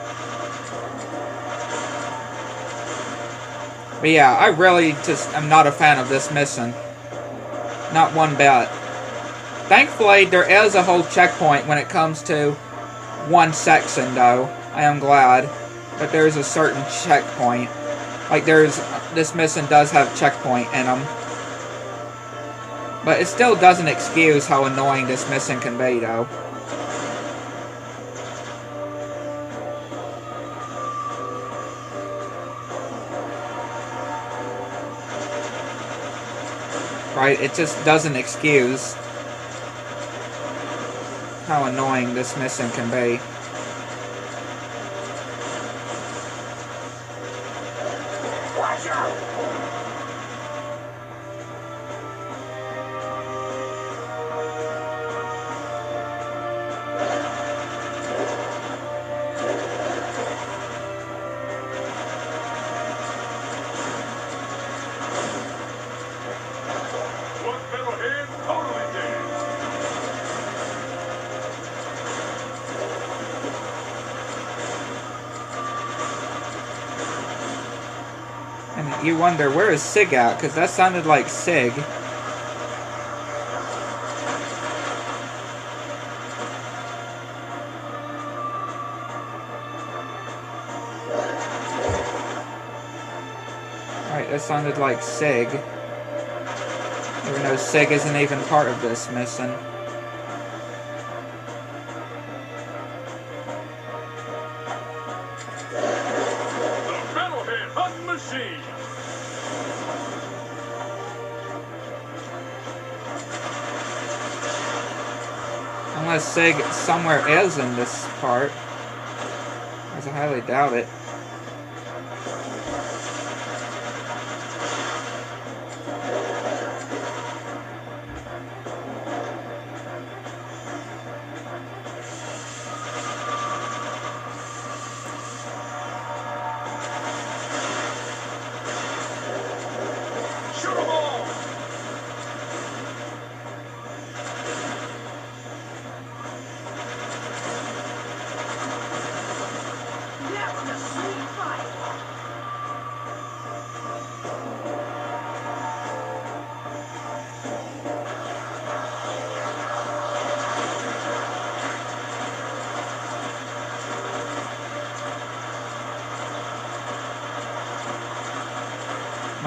But yeah, I really just am not a fan of this mission. Not one bit. Thankfully, there is a whole checkpoint when it comes to one section, though. I am glad that there's a certain checkpoint. Like, this mission does have checkpoint in them. But it still doesn't excuse how annoying this mission can be, though. Right? It just doesn't excuse how annoying this mission can be. Watch out! One metalhead totally dead. And you wonder, where is Sig at? Because that sounded like Sig. Right, that sounded like Sig. Even though Sig isn't even part of this mission. The metalhead hunting machine. Unless Sig somewhere is in this part. As I highly doubt it. Shoot 'em all. That was a sweet fight.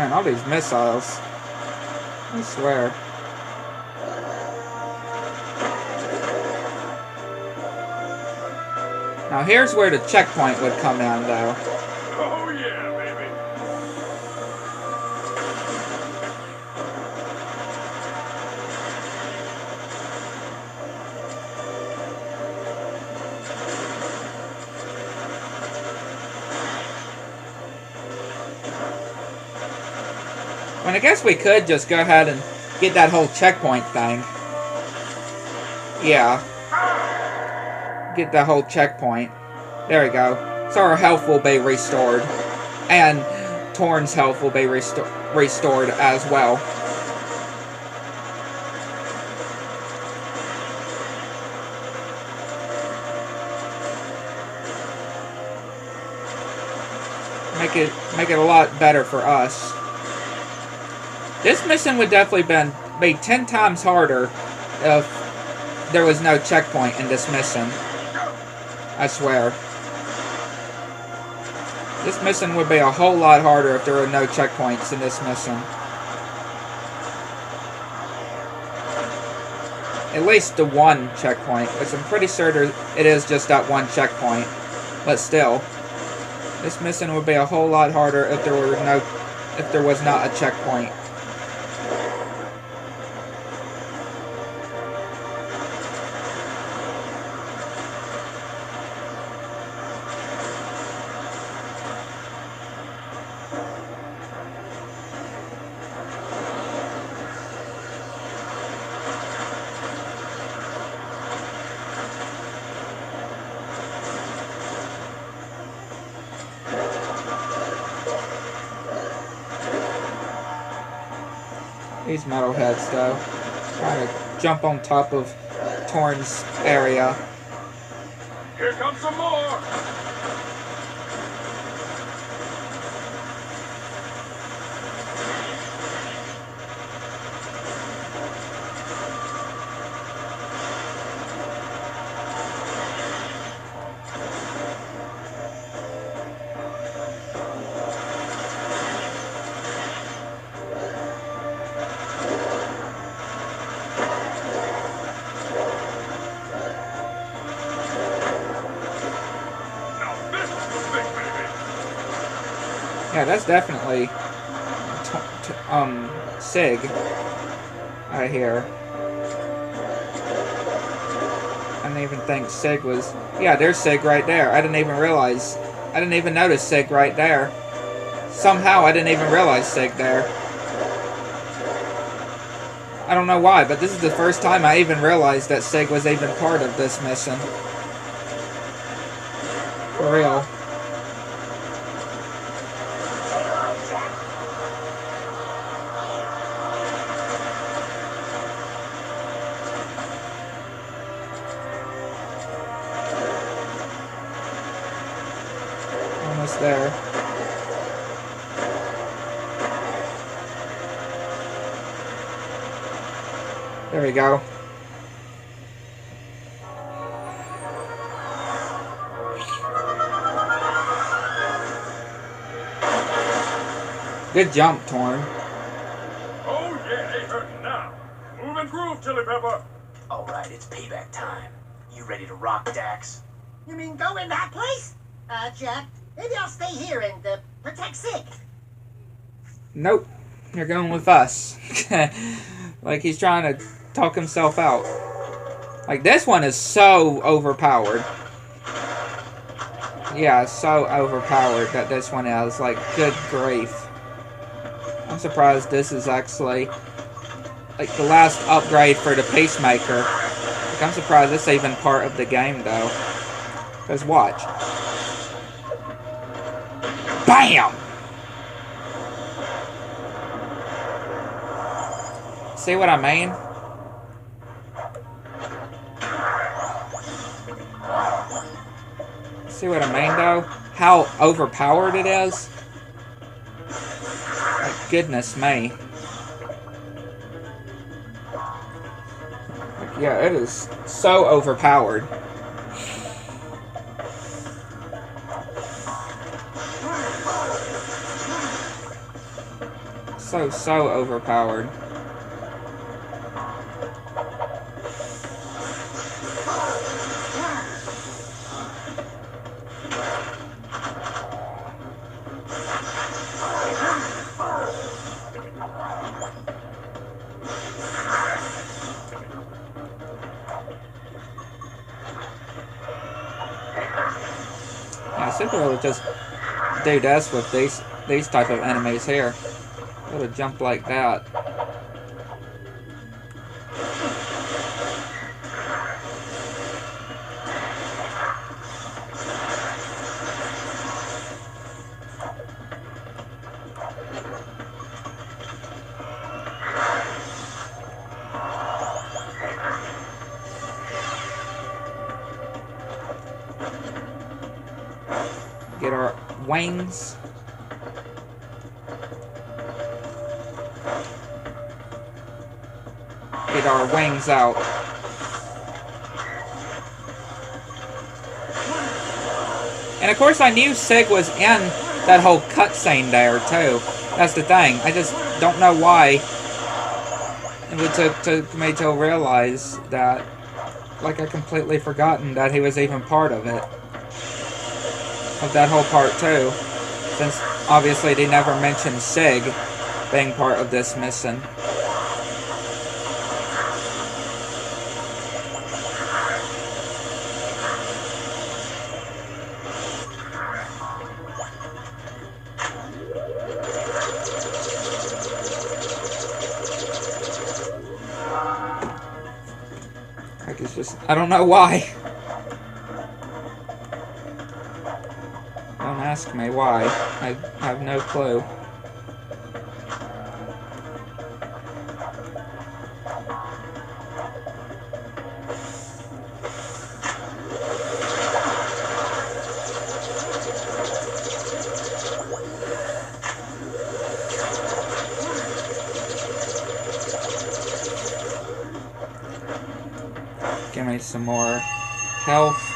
Man, all these missiles. I swear. Now here's where the checkpoint would come in, though. Oh yeah, baby. I mean, I guess we could just go ahead and get that whole checkpoint thing. Yeah. Get that whole checkpoint. There we go. So our health will be restored. And Torn's health will be restored as well. Make it a lot better for us. This mission would definitely be 10 times harder if there was no checkpoint in this mission. I swear. This mission would be a whole lot harder if there were no checkpoints in this mission. At least the one checkpoint, which I'm pretty sure it is just that one checkpoint. But still, this mission would be a whole lot harder if there was not a checkpoint. These metalheads, though, trying to jump on top of Torn's area. Here comes some more. Yeah, that's definitely Sig right here. I didn't even think Sig was... Yeah, there's Sig right there. I didn't even notice Sig right there. Somehow I didn't even realize Sig there. I don't know why, but this is the first time I even realized that Sig was even part of this mission. For real. Almost there. There we go. Good jump, Torn. Oh yeah, they hurting now. Move and groove, Chili Pepper. All right, it's payback time. You ready to rock, Dax? You mean go in that place? Jack, maybe I'll stay here and protect Sig. Nope. You're going with us. Like he's trying to talk himself out. Like this one is so overpowered. Yeah, so overpowered that this one is. Like, good grief. I'm surprised this is actually like the last upgrade for the Peacemaker. Like, I'm surprised this is even part of the game though. Because watch. BAM! See what I mean? See what I mean though? How overpowered it is? Like, goodness me. Like, yeah, it is so overpowered. so overpowered. I should be able to just do this with these type of enemies here. Be able to jump like that. Get our wings. Get our wings out. And of course I knew Sig was in that whole cutscene there too. That's the thing. I just don't know why it took me to realize that. Like I completely forgotten that he was even part of it. Of that whole part too, since obviously they never mentioned Sig being part of this mission. Like it's just, I don't know why. Don't ask me why. I have no clue. Give me some more health.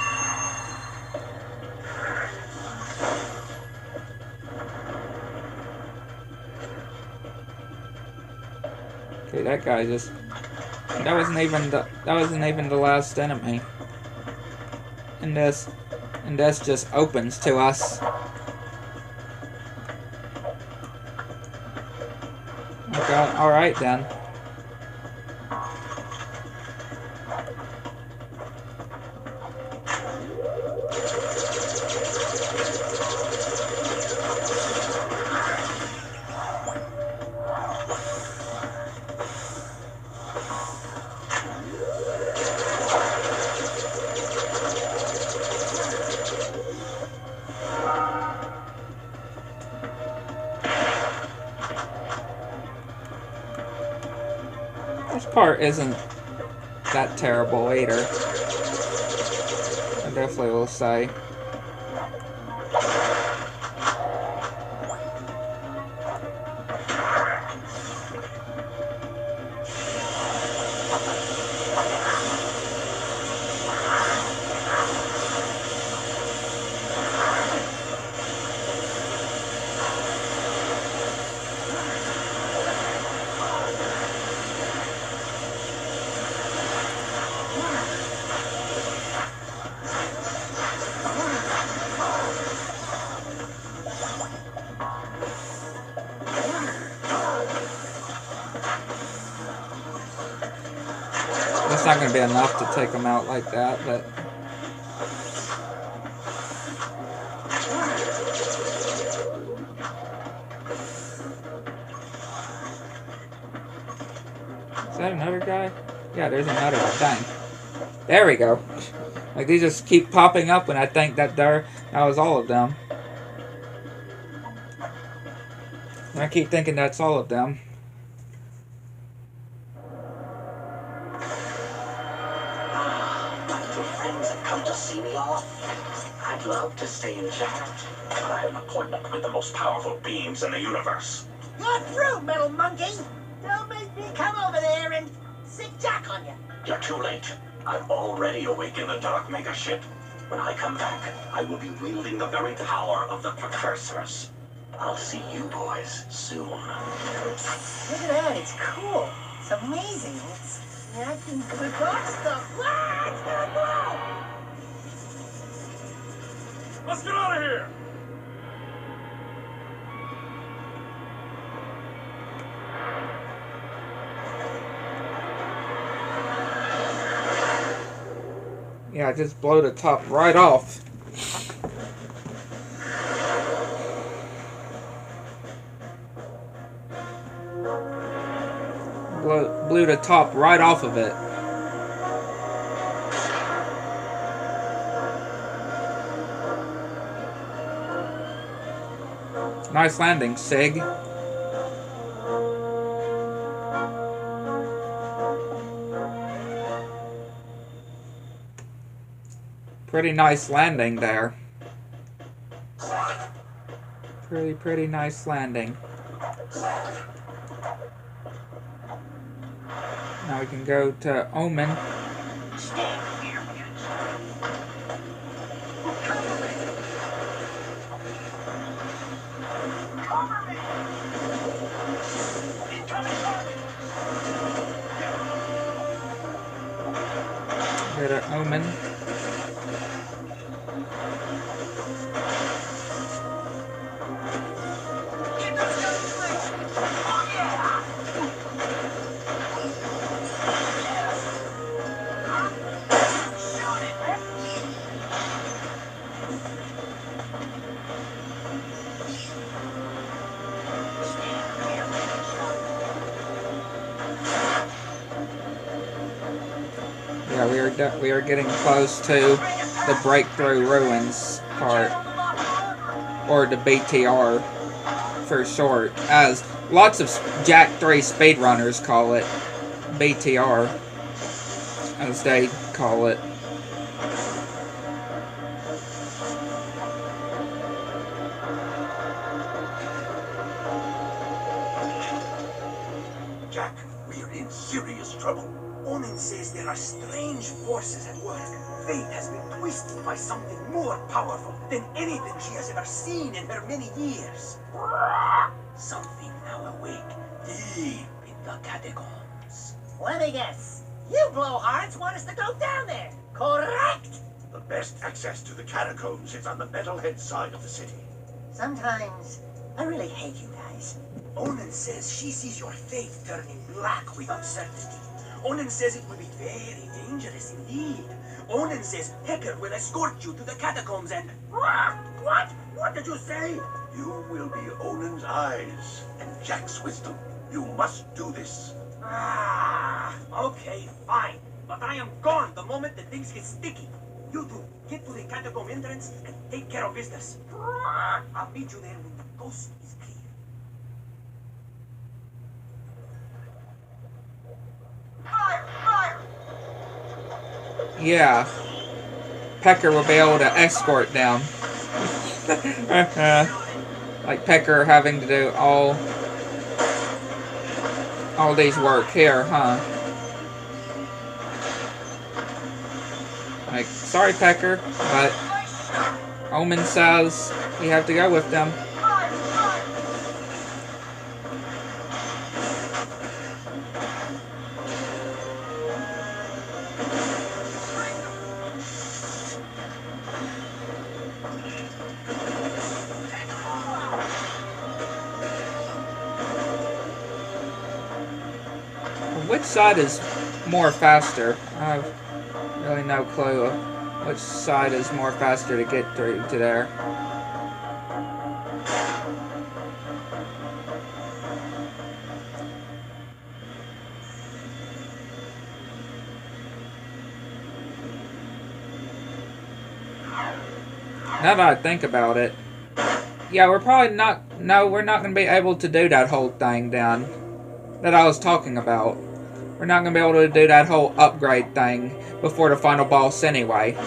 Okay, that guy just, that wasn't even the last enemy. And this just opens to us. Okay, alright then. This part isn't that terrible either. I definitely will say. It's not going to be enough to take them out like that, but... Is that another guy? Yeah, there's another one. Dang. There we go. Like, these just keep popping up when I think that that was all of them. And I keep thinking that's all of them. I'd love to stay in chat, but I have an appointment with the most powerful beings in the universe. You're through, metal monkey! Don't make me come over there and sick jack on you. You're too late. I've already awakened the Dark Maker ship. When I come back, I will be wielding the very power of the Precursors. I'll see you boys soon. Look at that, it's cool. It's amazing. It's acting good dog stuff. Ah, it's gonna blow! Let's get out of here! Yeah, just blow the top right off. Blew the top right off of it. Nice landing, Sig. Pretty nice landing there. Pretty nice landing. Now we can go to Omen. Go to Omen. Yeah, we are getting close to the Breakthrough Ruins part, or the BTR for short, as lots of Jak 3 speedrunners call it, BTR, as they call it. Jak, we're in serious trouble. Onin says there are strange forces at work. Fate has been twisted by something more powerful than anything she has ever seen in her many years. Something now awake deep in the catacombs. Let me guess. You blowhards want us to go down there, correct? The best access to the catacombs is on the metalhead side of the city. Sometimes I really hate you guys. Onin says she sees your fate turning black with uncertainty. Onin says it will be very dangerous indeed. Onin says Hecker will escort you to the catacombs and... What? What did you say? You will be Onin's eyes and Jak's wisdom. You must do this. Okay, fine. But I am gone the moment that things get sticky. You two, get to the catacomb entrance and take care of business. I'll meet you there when the coast is clear. Yeah, Pecker will be able to escort them. Like Pecker having to do all these work here, huh? Like, sorry Pecker, but Omen says we have to go with them. Which side is more faster? I have really no clue which side is more faster to get through to there. Now that I think about it, yeah, we're probably not, no, we're not going to be able to do that whole thing down that I was talking about. We're not going to be able to do that whole upgrade thing before the final boss anyway.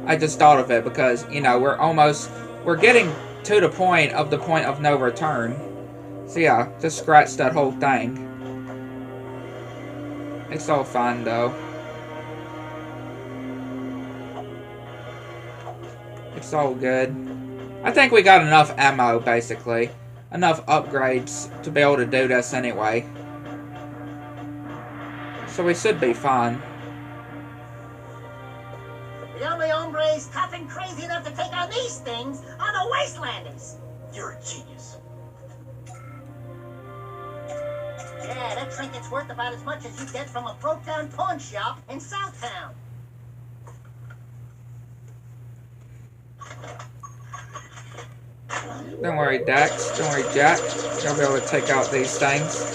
I just thought of it because, you know, we're getting to the point of no return. So yeah, just scratch that whole thing. It's all fine though. It's all good. I think we got enough ammo, basically. Enough upgrades to be able to do this anyway. So we should be fine. The only hombres tough and crazy enough to take on these things are the Wastelanders. You're a genius. Yeah, that trinket's worth about as much as you get from a broke-down pawn shop in Southtown. Don't worry, Dax. Don't worry, Jack. You'll be able to take out these things.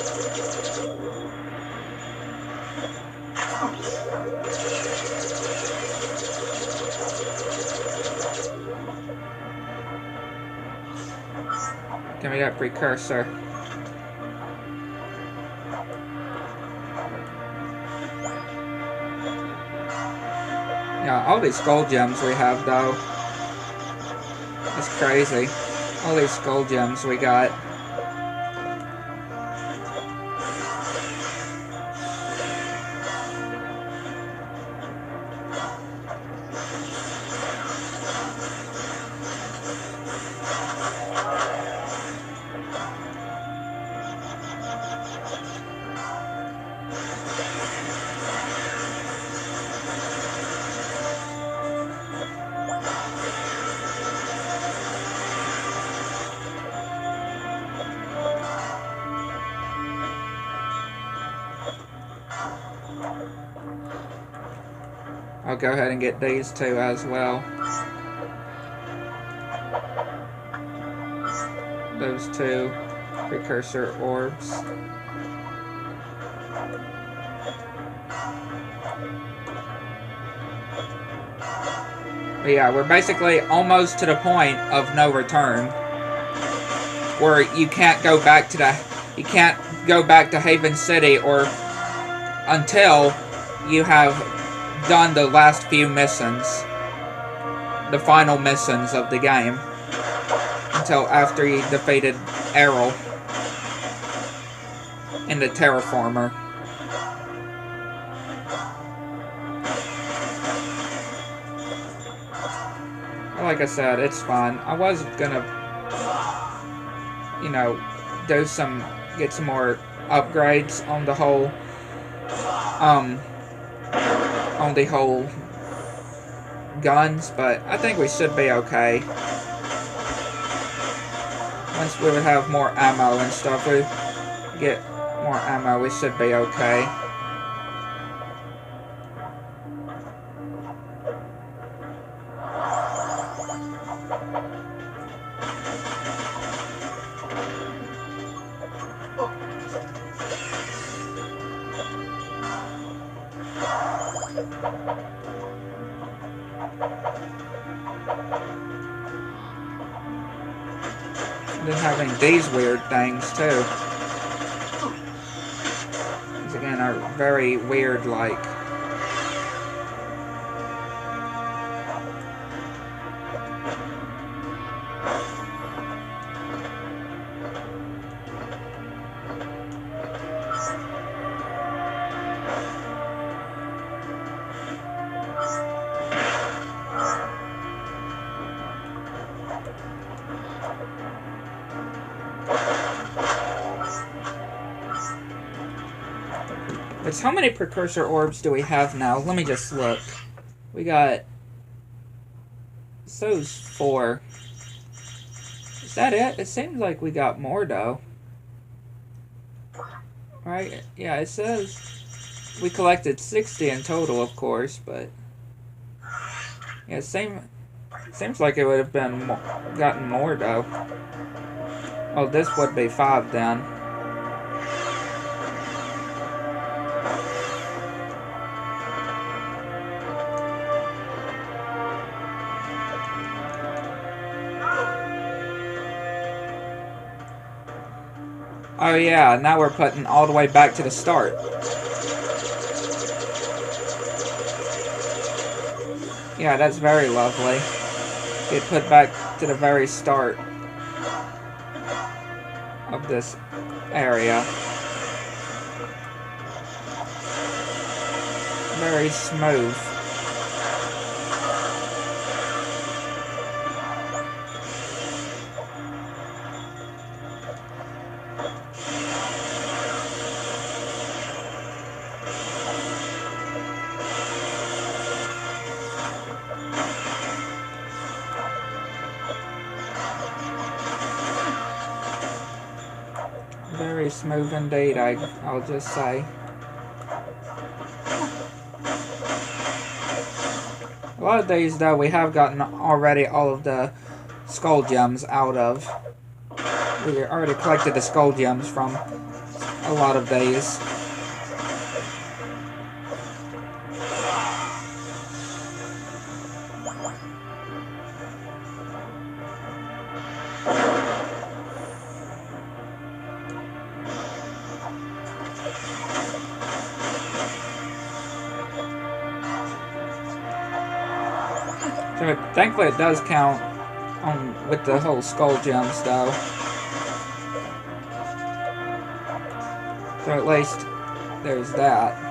Give me that precursor. Yeah, all these gold gems we have, though. It's crazy. All these gold gems we got. I'll go ahead and get these two as well. Those two precursor orbs. But yeah, we're basically almost to the point of no return, where you can't go back to Haven City or until you have done the last few missions, the final missions of the game, until after you defeated Errol in the Terraformer. Like I said, it's fun. I was gonna, you know, get some more upgrades on the whole, guns, but I think we should be okay. Once we would have more ammo and stuff, we get more ammo, we should be okay. Then having these weird things too. These again are very weird like. But how many precursor orbs do we have now? Let me just look. We got... So's 4. Is that it? It seems like we got more, though. Right? Yeah, it says... We collected 60 in total, of course, but... Yeah, seems like it would have been gotten more, though. Oh, this would be 5, then. Oh yeah, now we're putting all the way back to the start. Yeah, that's very lovely. Get put back to the very start of this area. Very smooth. Very smooth indeed, I'll just say. A lot of these, though, we have gotten already all of the skull gems out of. We already collected the skull gems from a lot of these. So thankfully it does count on with the whole skull gems, though. So at least there's that.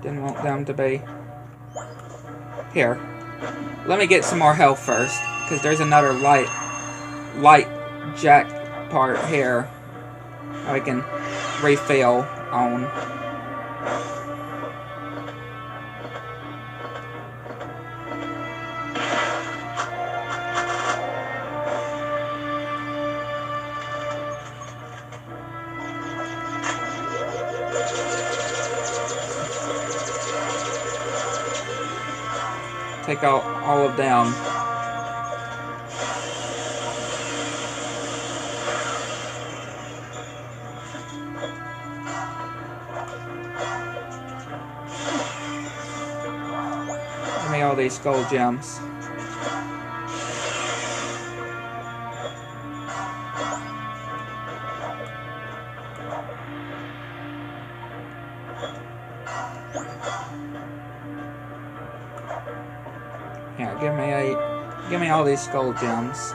Didn't want them to be here. Let me get some more health first, because there's another light jack part here I can refill on. Take out all of them. Give me all these skull gems. Yeah, give me all these skull gems.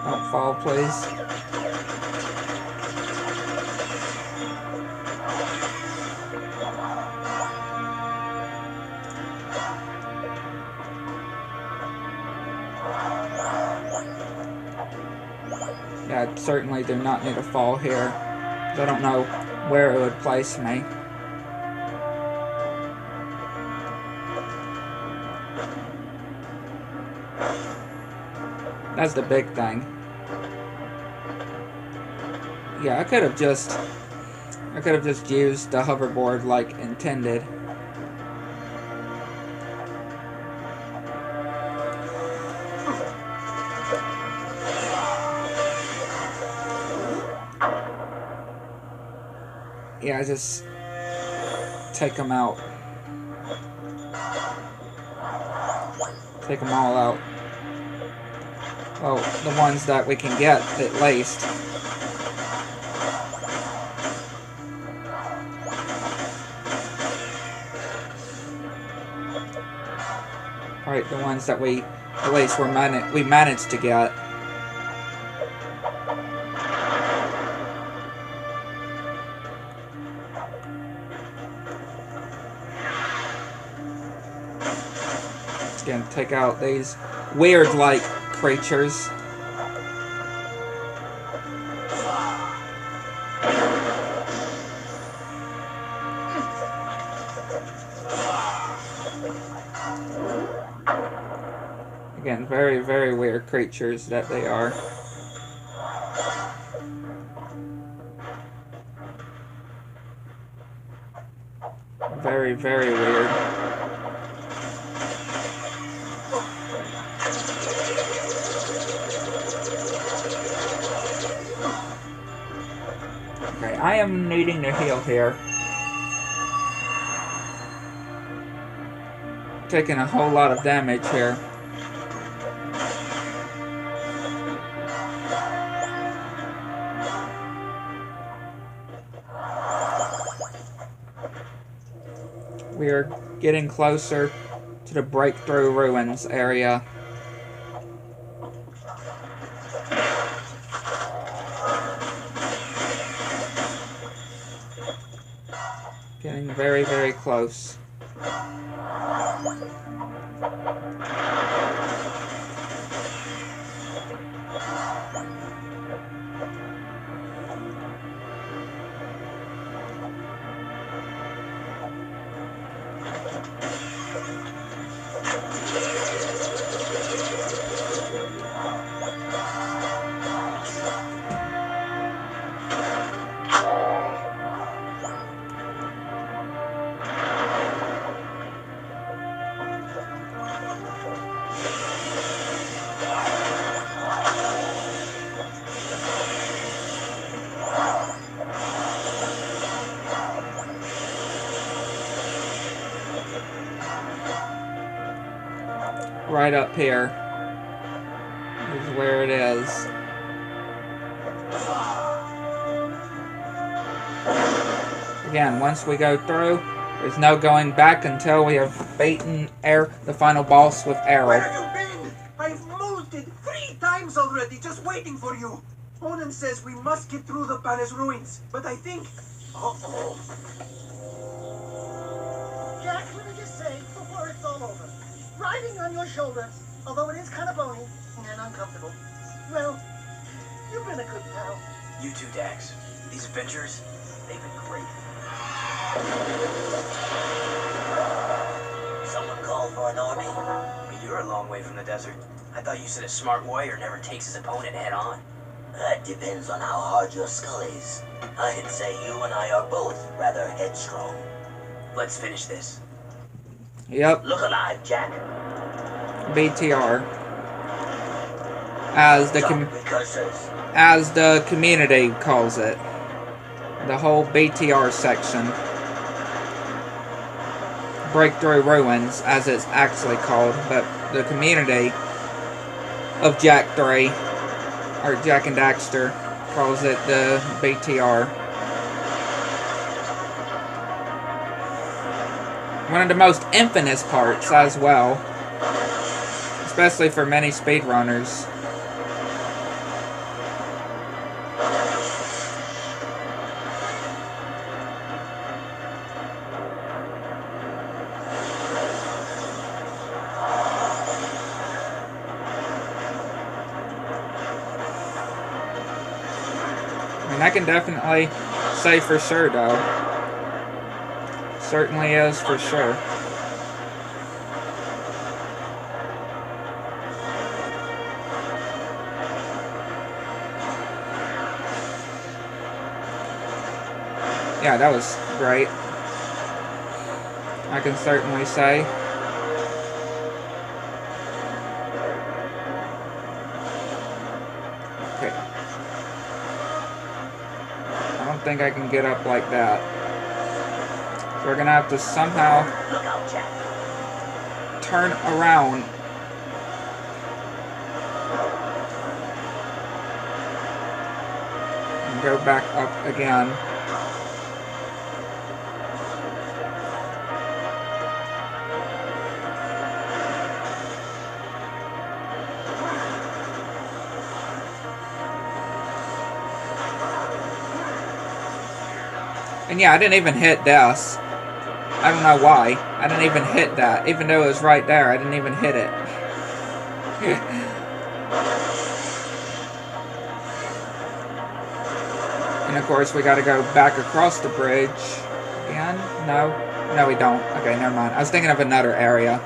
Don't fall, please. Yeah, I certainly do not need to fall here. I don't know where it would place me. That's the big thing. Yeah, I could have just used the hoverboard like intended. Yeah, I just take them out. Take them all out. Well, the ones that we can get, at least. Alright, the ones that we, at least we managed to get. Again, take out these weird-like creatures. Again, very, very weird creatures that they are. Very, very weird. I am needing to heal here. Taking a whole lot of damage here. We are getting closer to the Breakthrough Ruins area. Getting very, very close. Right up here is where it is. Again, once we go through, there's no going back until we have beaten the final boss with Errol. Where have you been? I've molted 3 times already, just waiting for you. Onan says we must get through the palace ruins, but I think... Uh-oh. Jack, let me just say, before it's all over, riding on your shoulders, although it is kind of bony and uncomfortable, well, you've been a good pal. You too, Dax. These adventures, they've been great. Someone call for an army? But you're a long way from the desert. I thought you said a smart warrior never takes his opponent head on. That depends on how hard your skull is. I'd say you and I are both rather headstrong. Let's finish this. Yep, Look alive, Jack. BTR. As the community calls it. The whole BTR section. Breakthrough Ruins, as it's actually called, but the community of Jak 3, or Jak and Daxter, calls it the BTR. One of the most infamous parts as well, especially for many speedrunners. I can definitely say for sure, though. Certainly is for sure. Yeah, that was great. I can certainly say. Okay. I don't think I can get up like that. So we're gonna have to somehow turn around. And go back up again. And yeah, I didn't even hit this. I don't know why. I didn't even hit that. Even though it was right there, I didn't even hit it. And of course, we gotta go back across the bridge. Again? No? No, we don't. Okay, never mind. I was thinking of another area.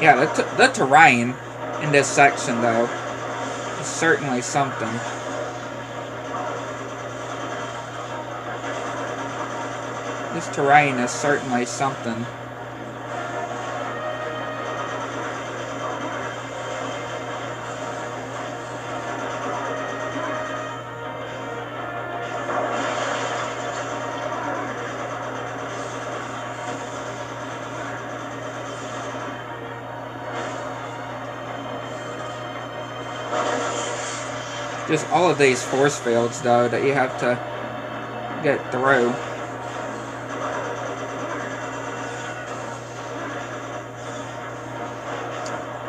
Yeah, the terrain in this section, though, is certainly something. This terrain is certainly something. just all of these force fields, though, that you have to get through.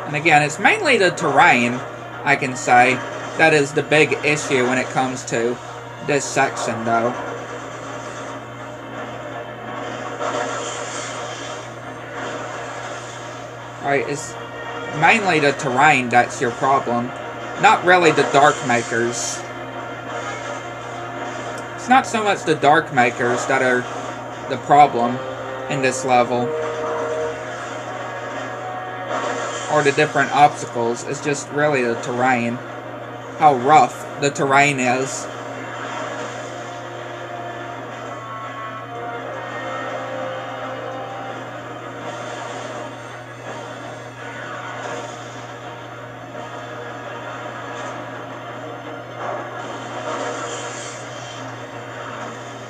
And again, it's mainly the terrain, I can say, that is the big issue when it comes to this section, though. Right, it's mainly the terrain that's your problem, not really the Dark Makers. It's not so much the Dark Makers that are the problem in this level, or the different obstacles. It's just really the terrain, how rough the terrain is.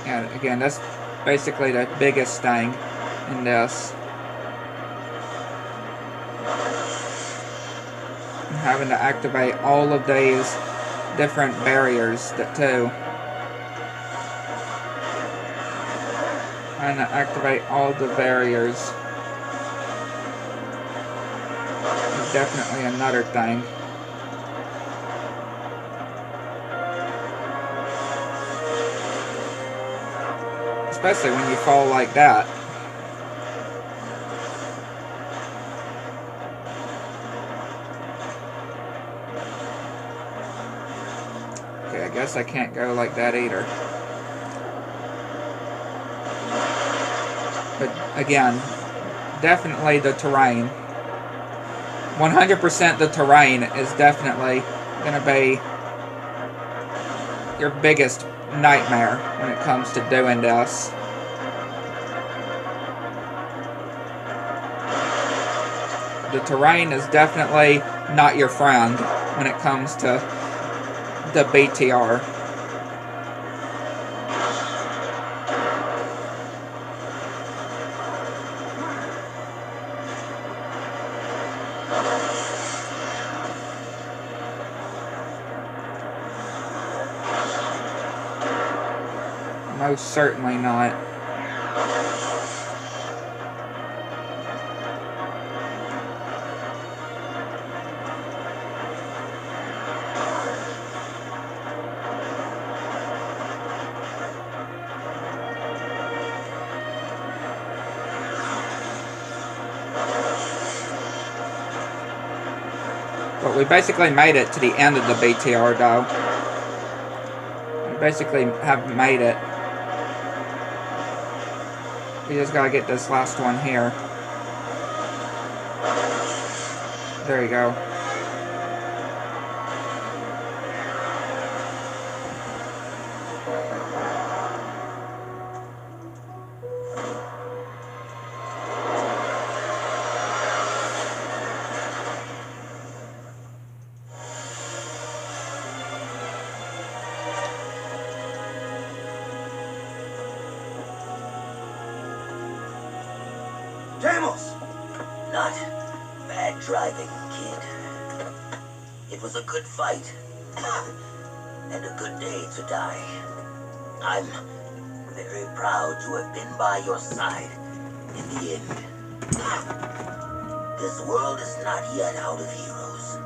And again, that's basically the biggest thing in this. Having to activate all of these different barriers too. Trying to activate all the barriers is definitely another thing. Especially when you fall like that. Okay, I guess I can't go like that either. But again, definitely the terrain. 100% the terrain is definitely going to be your biggest nightmare when it comes to doing this. The terrain is definitely not your friend when it comes to the BTR. Most certainly not. But we basically made it to the end of the BTR, though. We basically have made it. We just gotta get this last one here. There you go. Deimos! Not bad driving, kid. It was a good fight. And a good day to die. I'm very proud to have been by your side in the end. This world is not yet out of heroes.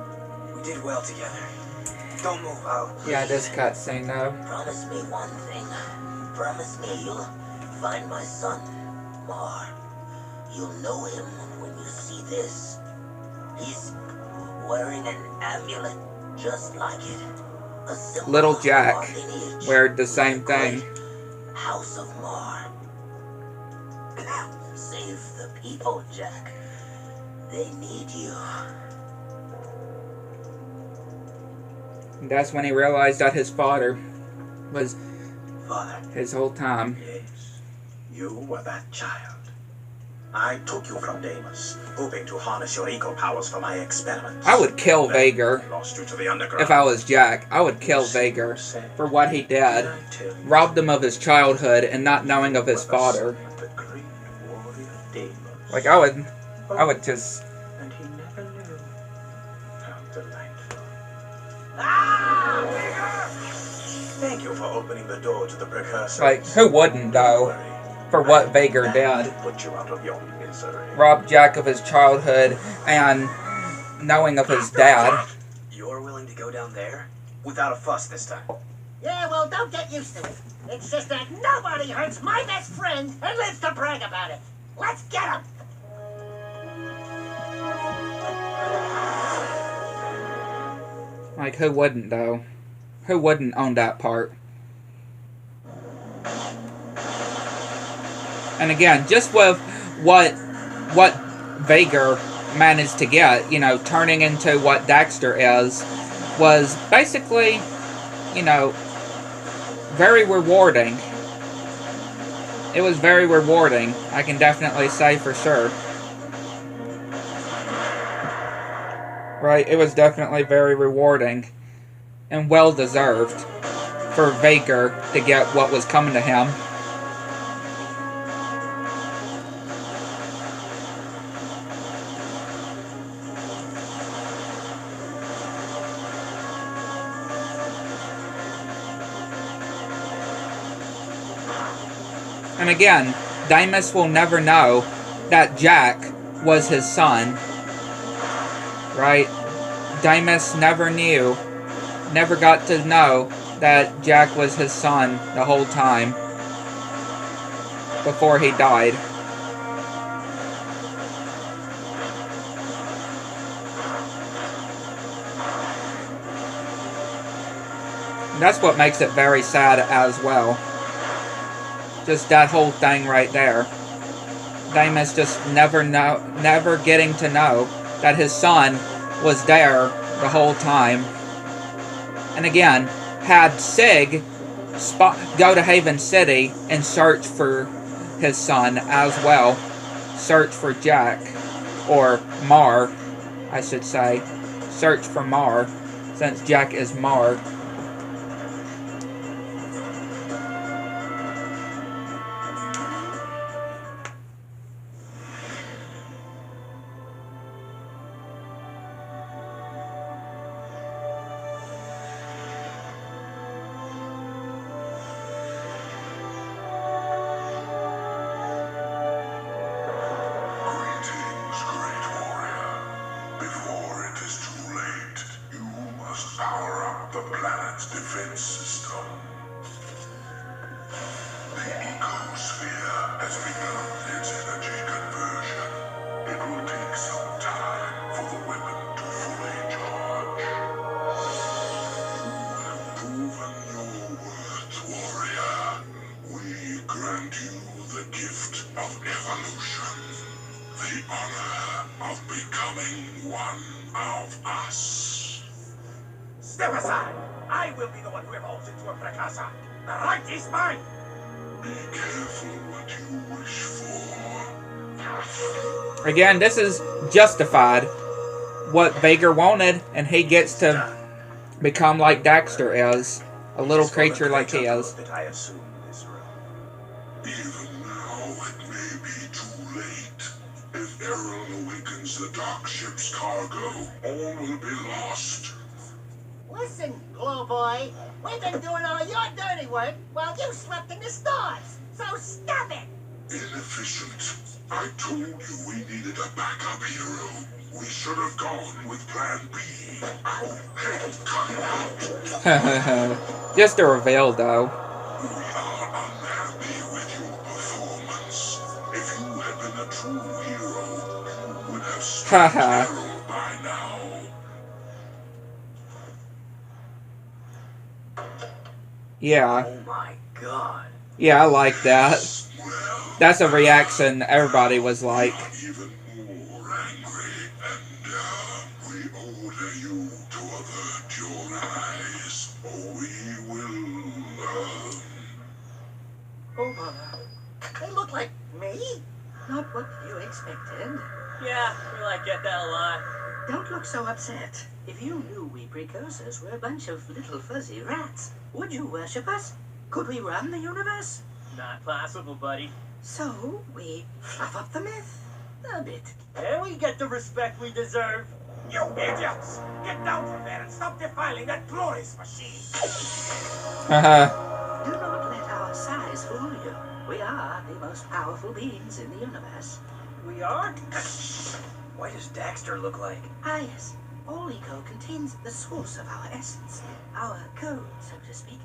We did well together. Don't move out. Yeah, this cutscene though. Promise me one thing. Promise me you'll find my son, Mar. You'll know him when you see this. He's wearing an amulet just like it. A symbol Little of Jack our lineage. wear the same thing. House of Mar. Save the people, Jack. They need you. And that's when he realized that his father was Father. his whole time. Yes, you were that child. I took you from Deimos, hoping to harness your eco powers for my experiments. I would kill Then Vager I lost you to the underground. if I was Jack. I would kill Vager for what he did. Robbed him of his childhood and not knowing of his father. The great warrior Deimos. Like I would just. And he never knew how delightful. Ah! for opening the door to the precursors. Like, who wouldn't, though, for what Vager did? Put you out of your misery. Rob Jack of his childhood and knowing of his dad. You're willing to go down there? Without a fuss this time. Yeah, well, don't get used to it. It's just that nobody hurts my best friend and lives to brag about it. Let's get him! Like, who wouldn't, though? Who wouldn't own that part? And again, just with what Vager managed to get, you know, turning into what Daxter is, was basically, you know, very rewarding. It was very rewarding, I can definitely say for sure. Right, it was definitely very rewarding and well deserved for Vager to get what was coming to him. And again, Deimos will never know that Jack was his son. Right? Deimos never knew, never got to know that Jack was his son the whole time before he died. And that's what makes it very sad as well. Just that whole thing right there. Deimos just never getting to know that his son was there the whole time. And again, had Sig go to Haven City and search for his son as well. Search for Jack. Or Mar, I should say. Search for Mar, since Jack is Mar. Step aside! I will be the one who evolves into a precursor. The right is mine! Be careful what you wish for. Again, this is justified. What Vager wanted, and he gets to become like Daxter is. A little creature like he is. That I assume is real. Even now, it may be too late. If Errol awakens the dark ship's cargo, all will be lost. Listen, Glow Boy, we've been doing all your dirty work while you slept in the stars. So stop it! Inefficient. I told you we needed a backup hero. We should have gone with Plan B. Our head cut out. Just a reveal, though. We are unhappy with your performance. If you had been a true hero, you would have stopped Errol by now. Yeah. Oh my god. Yeah, I like that. That's a reaction everybody was like. Even more angry, and we order you to avert your eyes, or we will, Oh, bother. They look like me? Not what you expected. Yeah, we like get that a lot. Don't look so upset. If you knew we precursors were a bunch of little fuzzy rats, would you worship us? Could we run the universe? Not possible, buddy. So, we fluff up the myth a bit. And we get the respect we deserve. You idiots! Get down from there and stop defiling that glorious machine! Haha. fool you. We are the most powerful beings in the universe. We are? Why does Daxter look like? Ah, yes. All ego contains the source of our essence, our code, so to speak.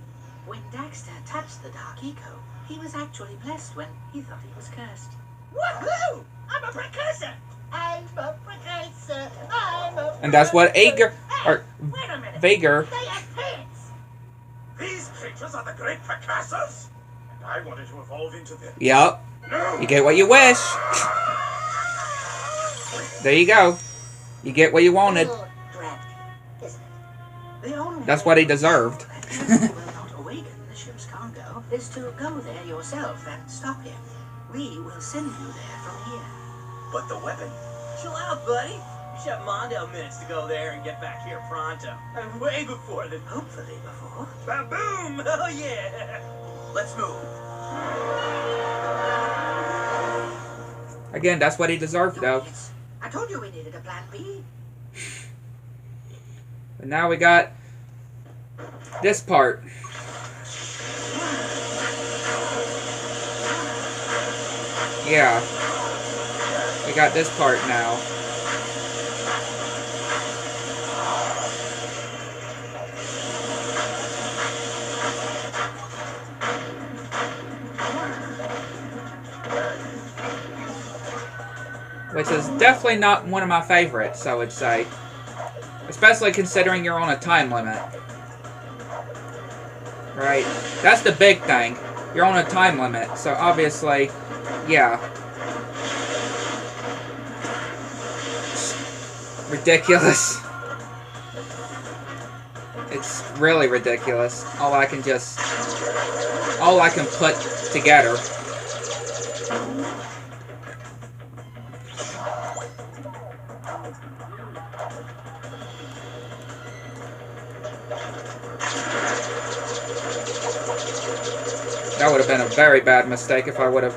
When Daxter touched the dark ego, he was actually blessed when he thought he was cursed. Woohoo! I'm a precursor! I'm a precursor! I'm a And that's what Ager, or Wait a minute! Vager, They have pants! These creatures are the great precursors? And I wanted to evolve into them. yep, No! you get what you wish. There you go. You get what you wanted. Gravity, isn't it? The only That's what he deserved. way you will not awaken the ship's cargo is to go there yourself and stop him. We will send you there from here. But the weapon. Chill out, buddy. You should have Mondale minutes to go there and get back here pronto. And way before the... Hopefully before. Ba-boom! Oh, yeah! Let's move. Again, that's what he deserved, though. Yes. I told you we needed a plan B. But now we got this part. Yeah. We got this part now. Which is definitely not one of my favorites, I would say. Especially considering you're on a time limit. Right? That's the big thing. You're on a time limit, so obviously, yeah. Ridiculous. It's really ridiculous. All I can put together. That would have been a very bad mistake if I would have...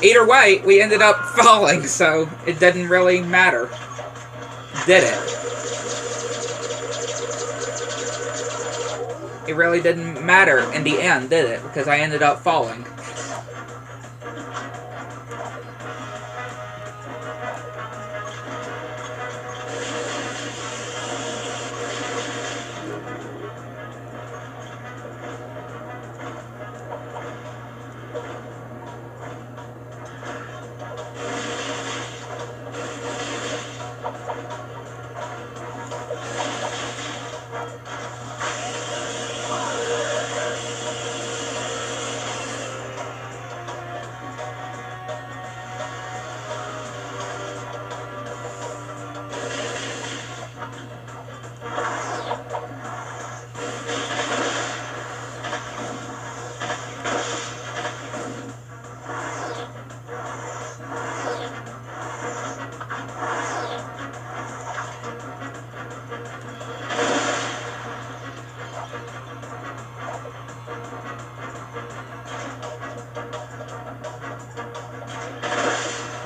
Either way, we ended up falling, so it didn't really matter. Did it? It really didn't matter in the end, did it? Because I ended up falling.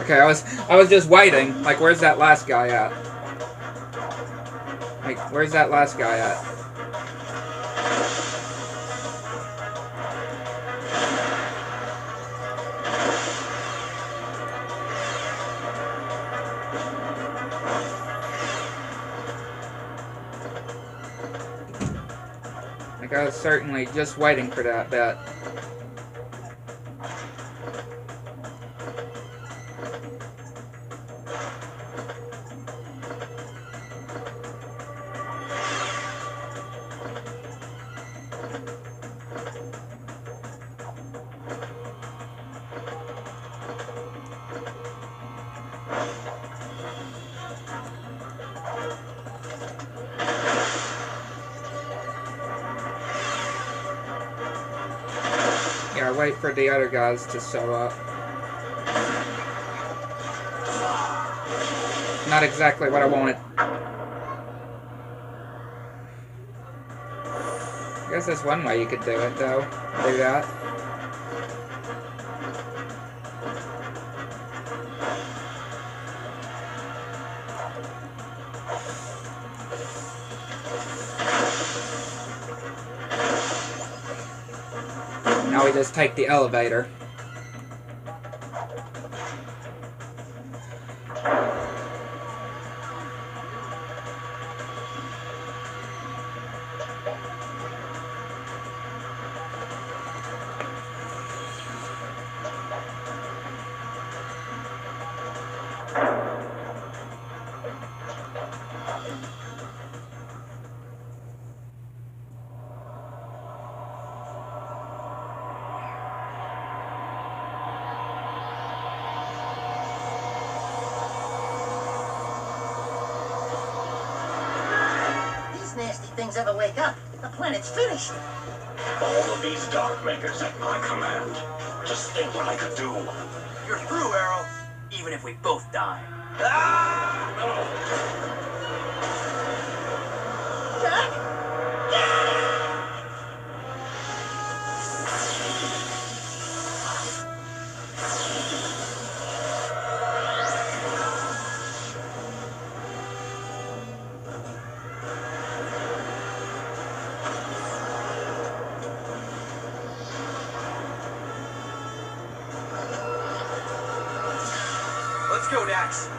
Okay, I was just waiting. Like, where's that last guy at? Like, where's that last guy at? Like, I was certainly just waiting for that bit. Yeah, wait for the other guys to show up. Not exactly what I wanted. I guess there's one way you could do it, though. Do that. Now we just take the elevator. Nasty things ever wake up, the planet's finished. All of these Dark Makers at my command. Just think what I could do. You're through, Arrow. Even if we both die. Jack? Let's go, Dax.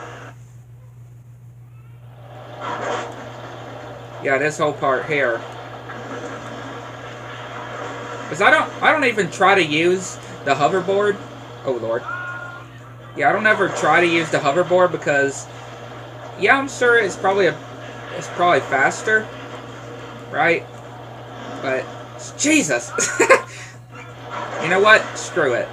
Yeah, this whole part here. Cause I don't even try to use the hoverboard. Oh Lord. Yeah, I don't ever try to use the hoverboard because, yeah, I'm sure it's probably faster, right? But Jesus. You know what? Screw it.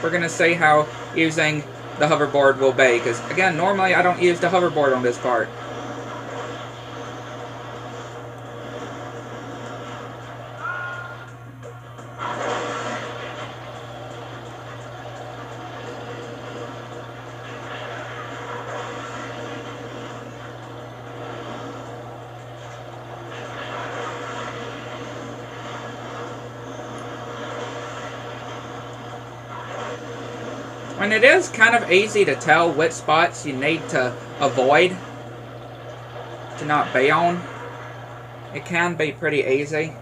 We're gonna see how using the hoverboard will be, because again, normally I don't use the hoverboard on this part. And it is kind of easy to tell which spots you need to avoid to not be on. It can be pretty easy.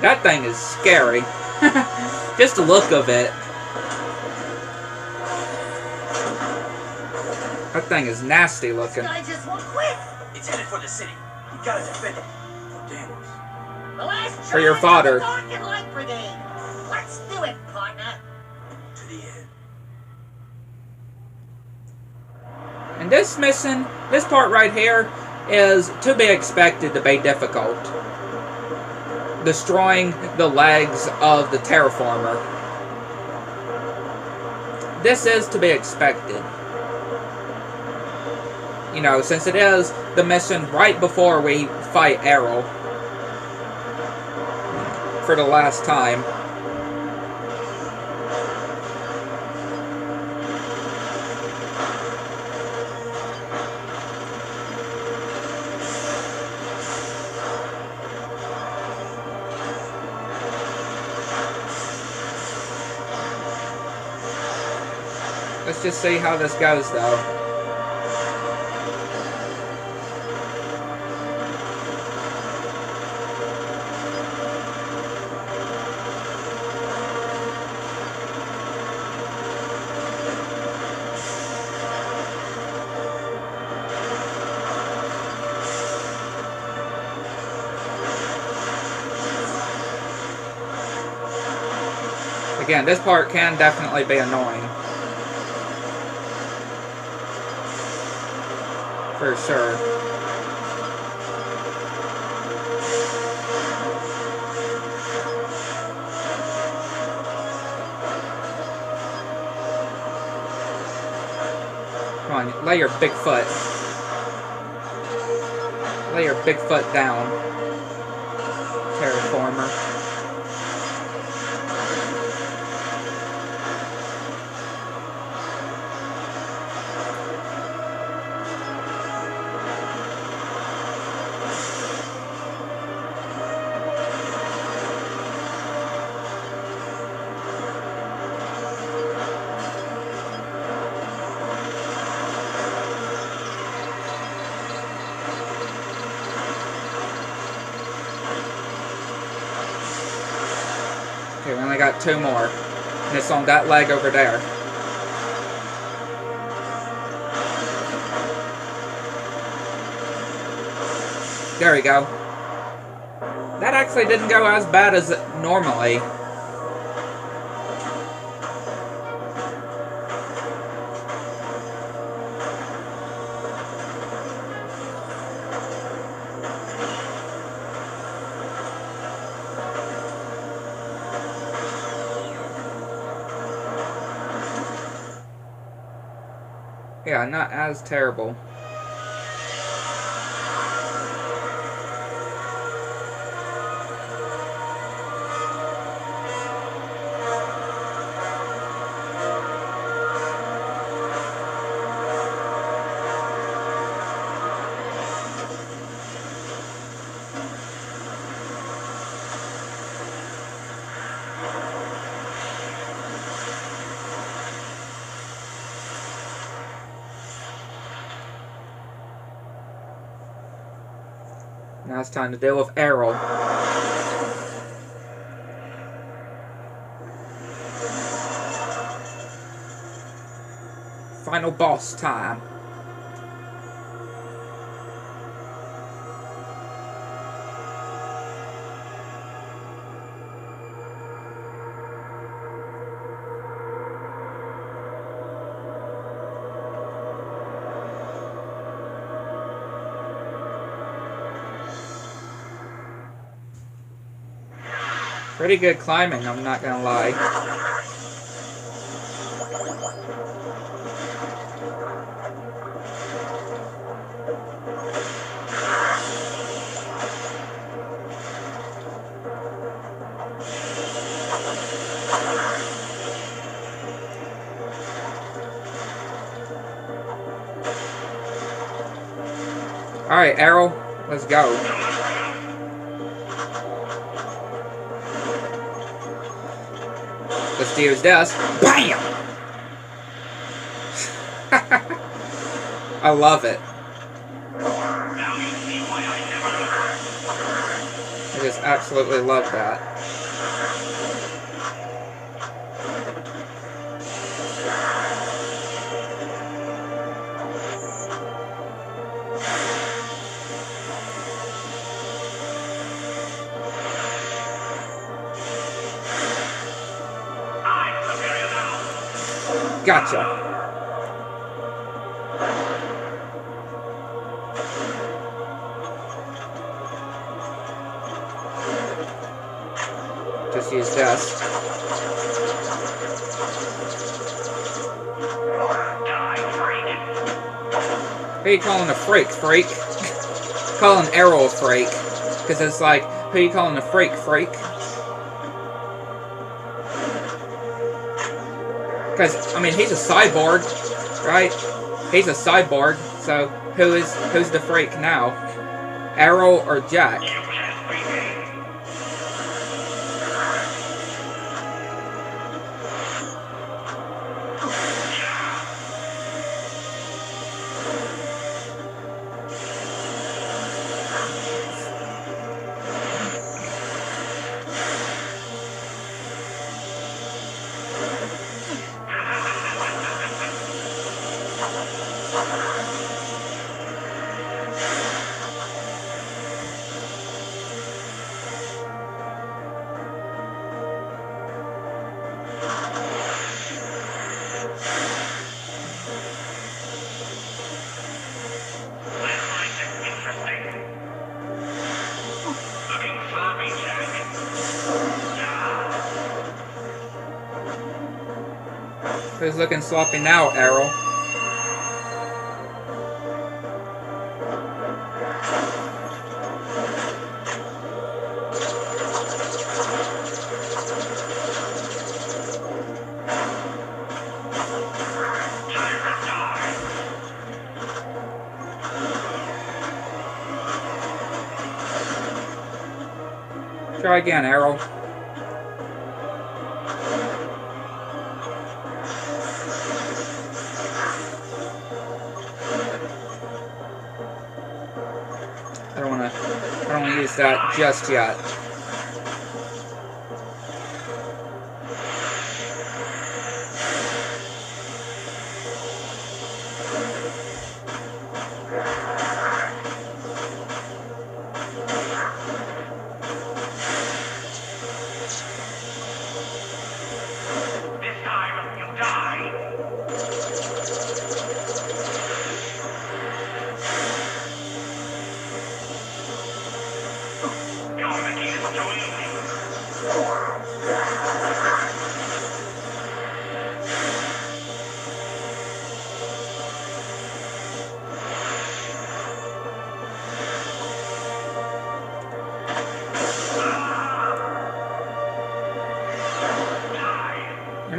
That thing is scary. Just the look of it. That thing is nasty looking. This guy just won't quit. It's headed for the city. You gotta defend it. For Deimos. The last For your father. Dark and Light Brigade. Let's do it, partner. To the end. And this mission, this part right here, is to be expected to be difficult. Destroying the legs of the terraformer. This is to be expected. You know, since it is the mission right before we fight Arrow for the last time. Let's just see how this goes, though. Again, this part can definitely be annoying. For sure. Come on, lay your big foot. Lay your big foot down, terraformer. got 2 more. And it's on that leg over there. There we go. That actually didn't go as bad as normally. Yeah, not as terrible. Now it's time to deal with Errol. Final boss time. Pretty good climbing, I'm not gonna lie. Alright, Errol, let's go. Let's do his desk. BAM! I love it. I just absolutely love that. Gotcha. Just use desk. Who are you calling a freak, freak? Calling Errol a freak. Because it's like, who are you calling a freak, freak? Because, I mean, he's a cyborg, right? He's a cyborg, so who's the freak now? Errol or Jack? Who's looking sloppy now, Errol? Try again, Errol. I don't wanna use that just yet.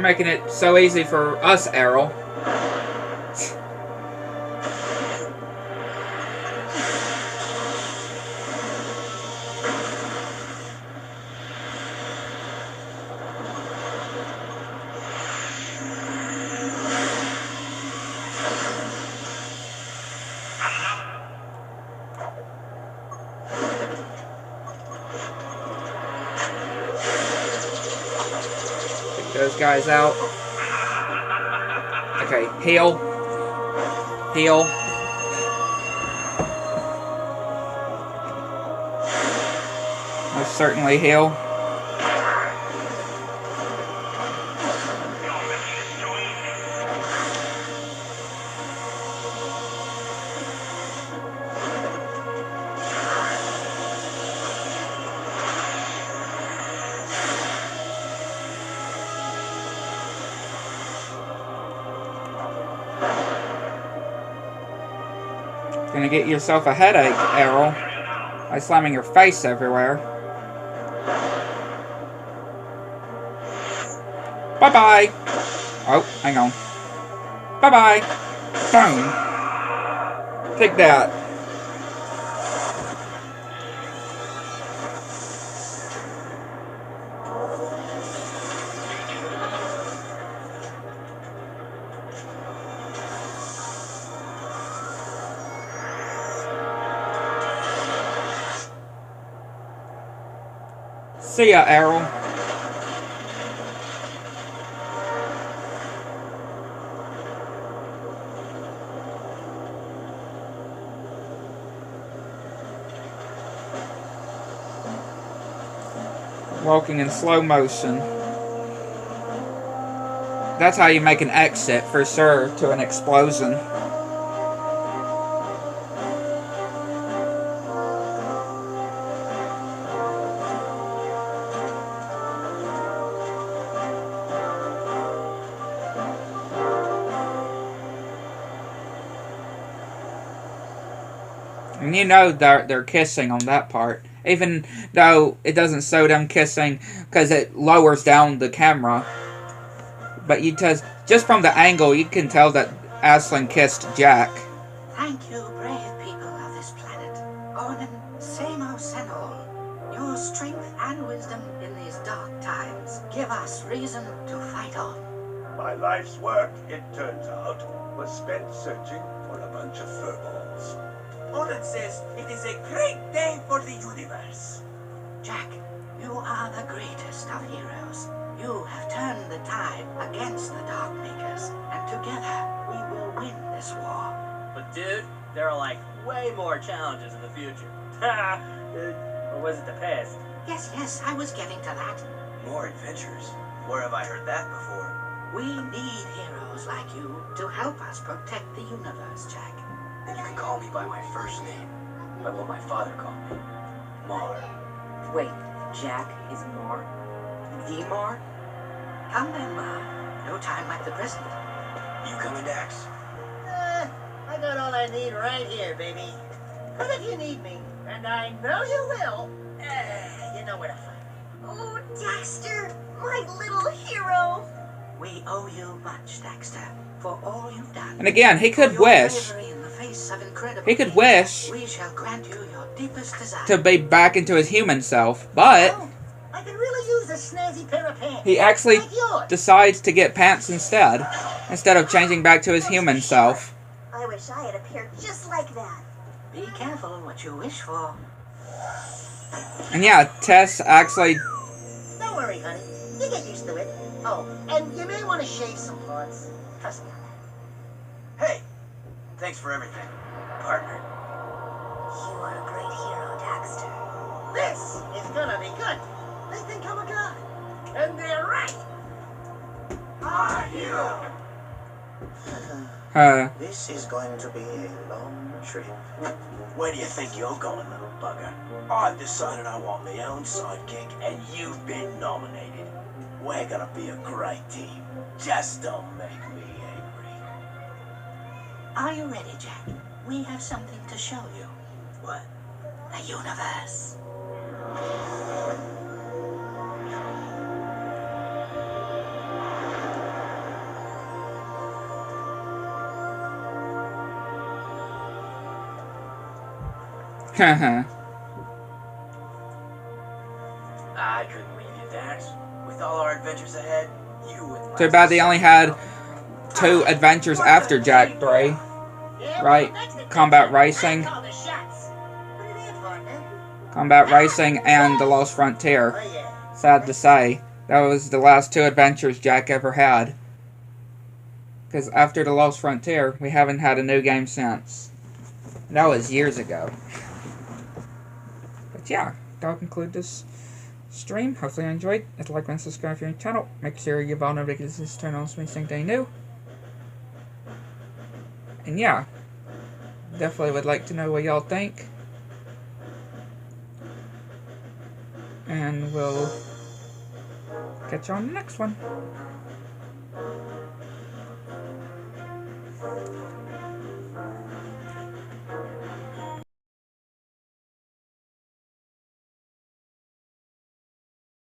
making it so easy for us, Errol. Those guys out. Okay, heal. Heal. Most certainly heal. Gonna get yourself a headache, Errol, by slamming your face everywhere. Bye-bye! Oh, hang on. Bye-bye! Boom! Take that. See ya, Errol. Walking in slow motion. That's how you make an exit, for sure, to an explosion. And you know they're kissing on that part. Even though it doesn't show them kissing because it lowers down the camera. But just from the angle, you can tell that Aslan kissed Jack. Thank you, brave people of this planet. Onin, Samo Senol. Your strength and wisdom in these dark times give us reason to fight on. My life's work, it turns out, was spent searching for a bunch of furballs. Onin says it is a great day for the universe. Jack, you are the greatest of heroes. You have turned the tide against the Darkmakers, and together we will win this war. But dude, there are like way more challenges in the future. Or was it the past? Yes, I was getting to that. More adventures? Where have I heard that before? We need heroes like you to help us protect the universe, Jack. Then you can call me by my first name. By what my father called me. Mar. Wait, Jack is Mar? The Mar? Come then, Ma. No time like the present. You coming, Dax? I got all I need right here, baby. But if you need me, and I know you will, you know where to find me. Oh, Daxter, my little hero. We owe you much, Daxter, for all you've done. And again, he could wish. He could wish We shall grant you your deepest desire. to be back into his human self, but Oh, I could really use a snazzy pair of pants. he actually like yours. decides to get pants instead of changing back to his human self. I wish I had appeared just like that. Be careful what you wish for. And yeah, Tess actually. Don't worry, honey. You get used to it. Oh, and you may want to shave some parts. Trust me on that. Hey! Thanks for everything, partner. You are a great hero, Daxter. This is gonna be good. They think I'm a god. And they're right. Our hero! This is going to be a long trip. Where do you think you're going, little bugger? I've decided I want my own sidekick, and you've been nominated. We're gonna be a great team. Just don't make me angry. Are you ready, Jack? We have something to show you. What? The universe. Haha. I couldn't leave you, Dax. With all our adventures ahead, you wouldn't. Too bad they only had 2 adventures after Jak 3. Right? Combat Racing. Combat Racing and The Lost Frontier. Sad to say. That was the last 2 adventures Jak ever had. Because after The Lost Frontier, we haven't had a new game since. That was years ago. But yeah, that'll conclude this stream. Hopefully you enjoyed. If you like and subscribe if you're on the channel. Make sure you all notifications turn on so you see anything new. And yeah, definitely would like to know what y'all think. And we'll catch you on the next one.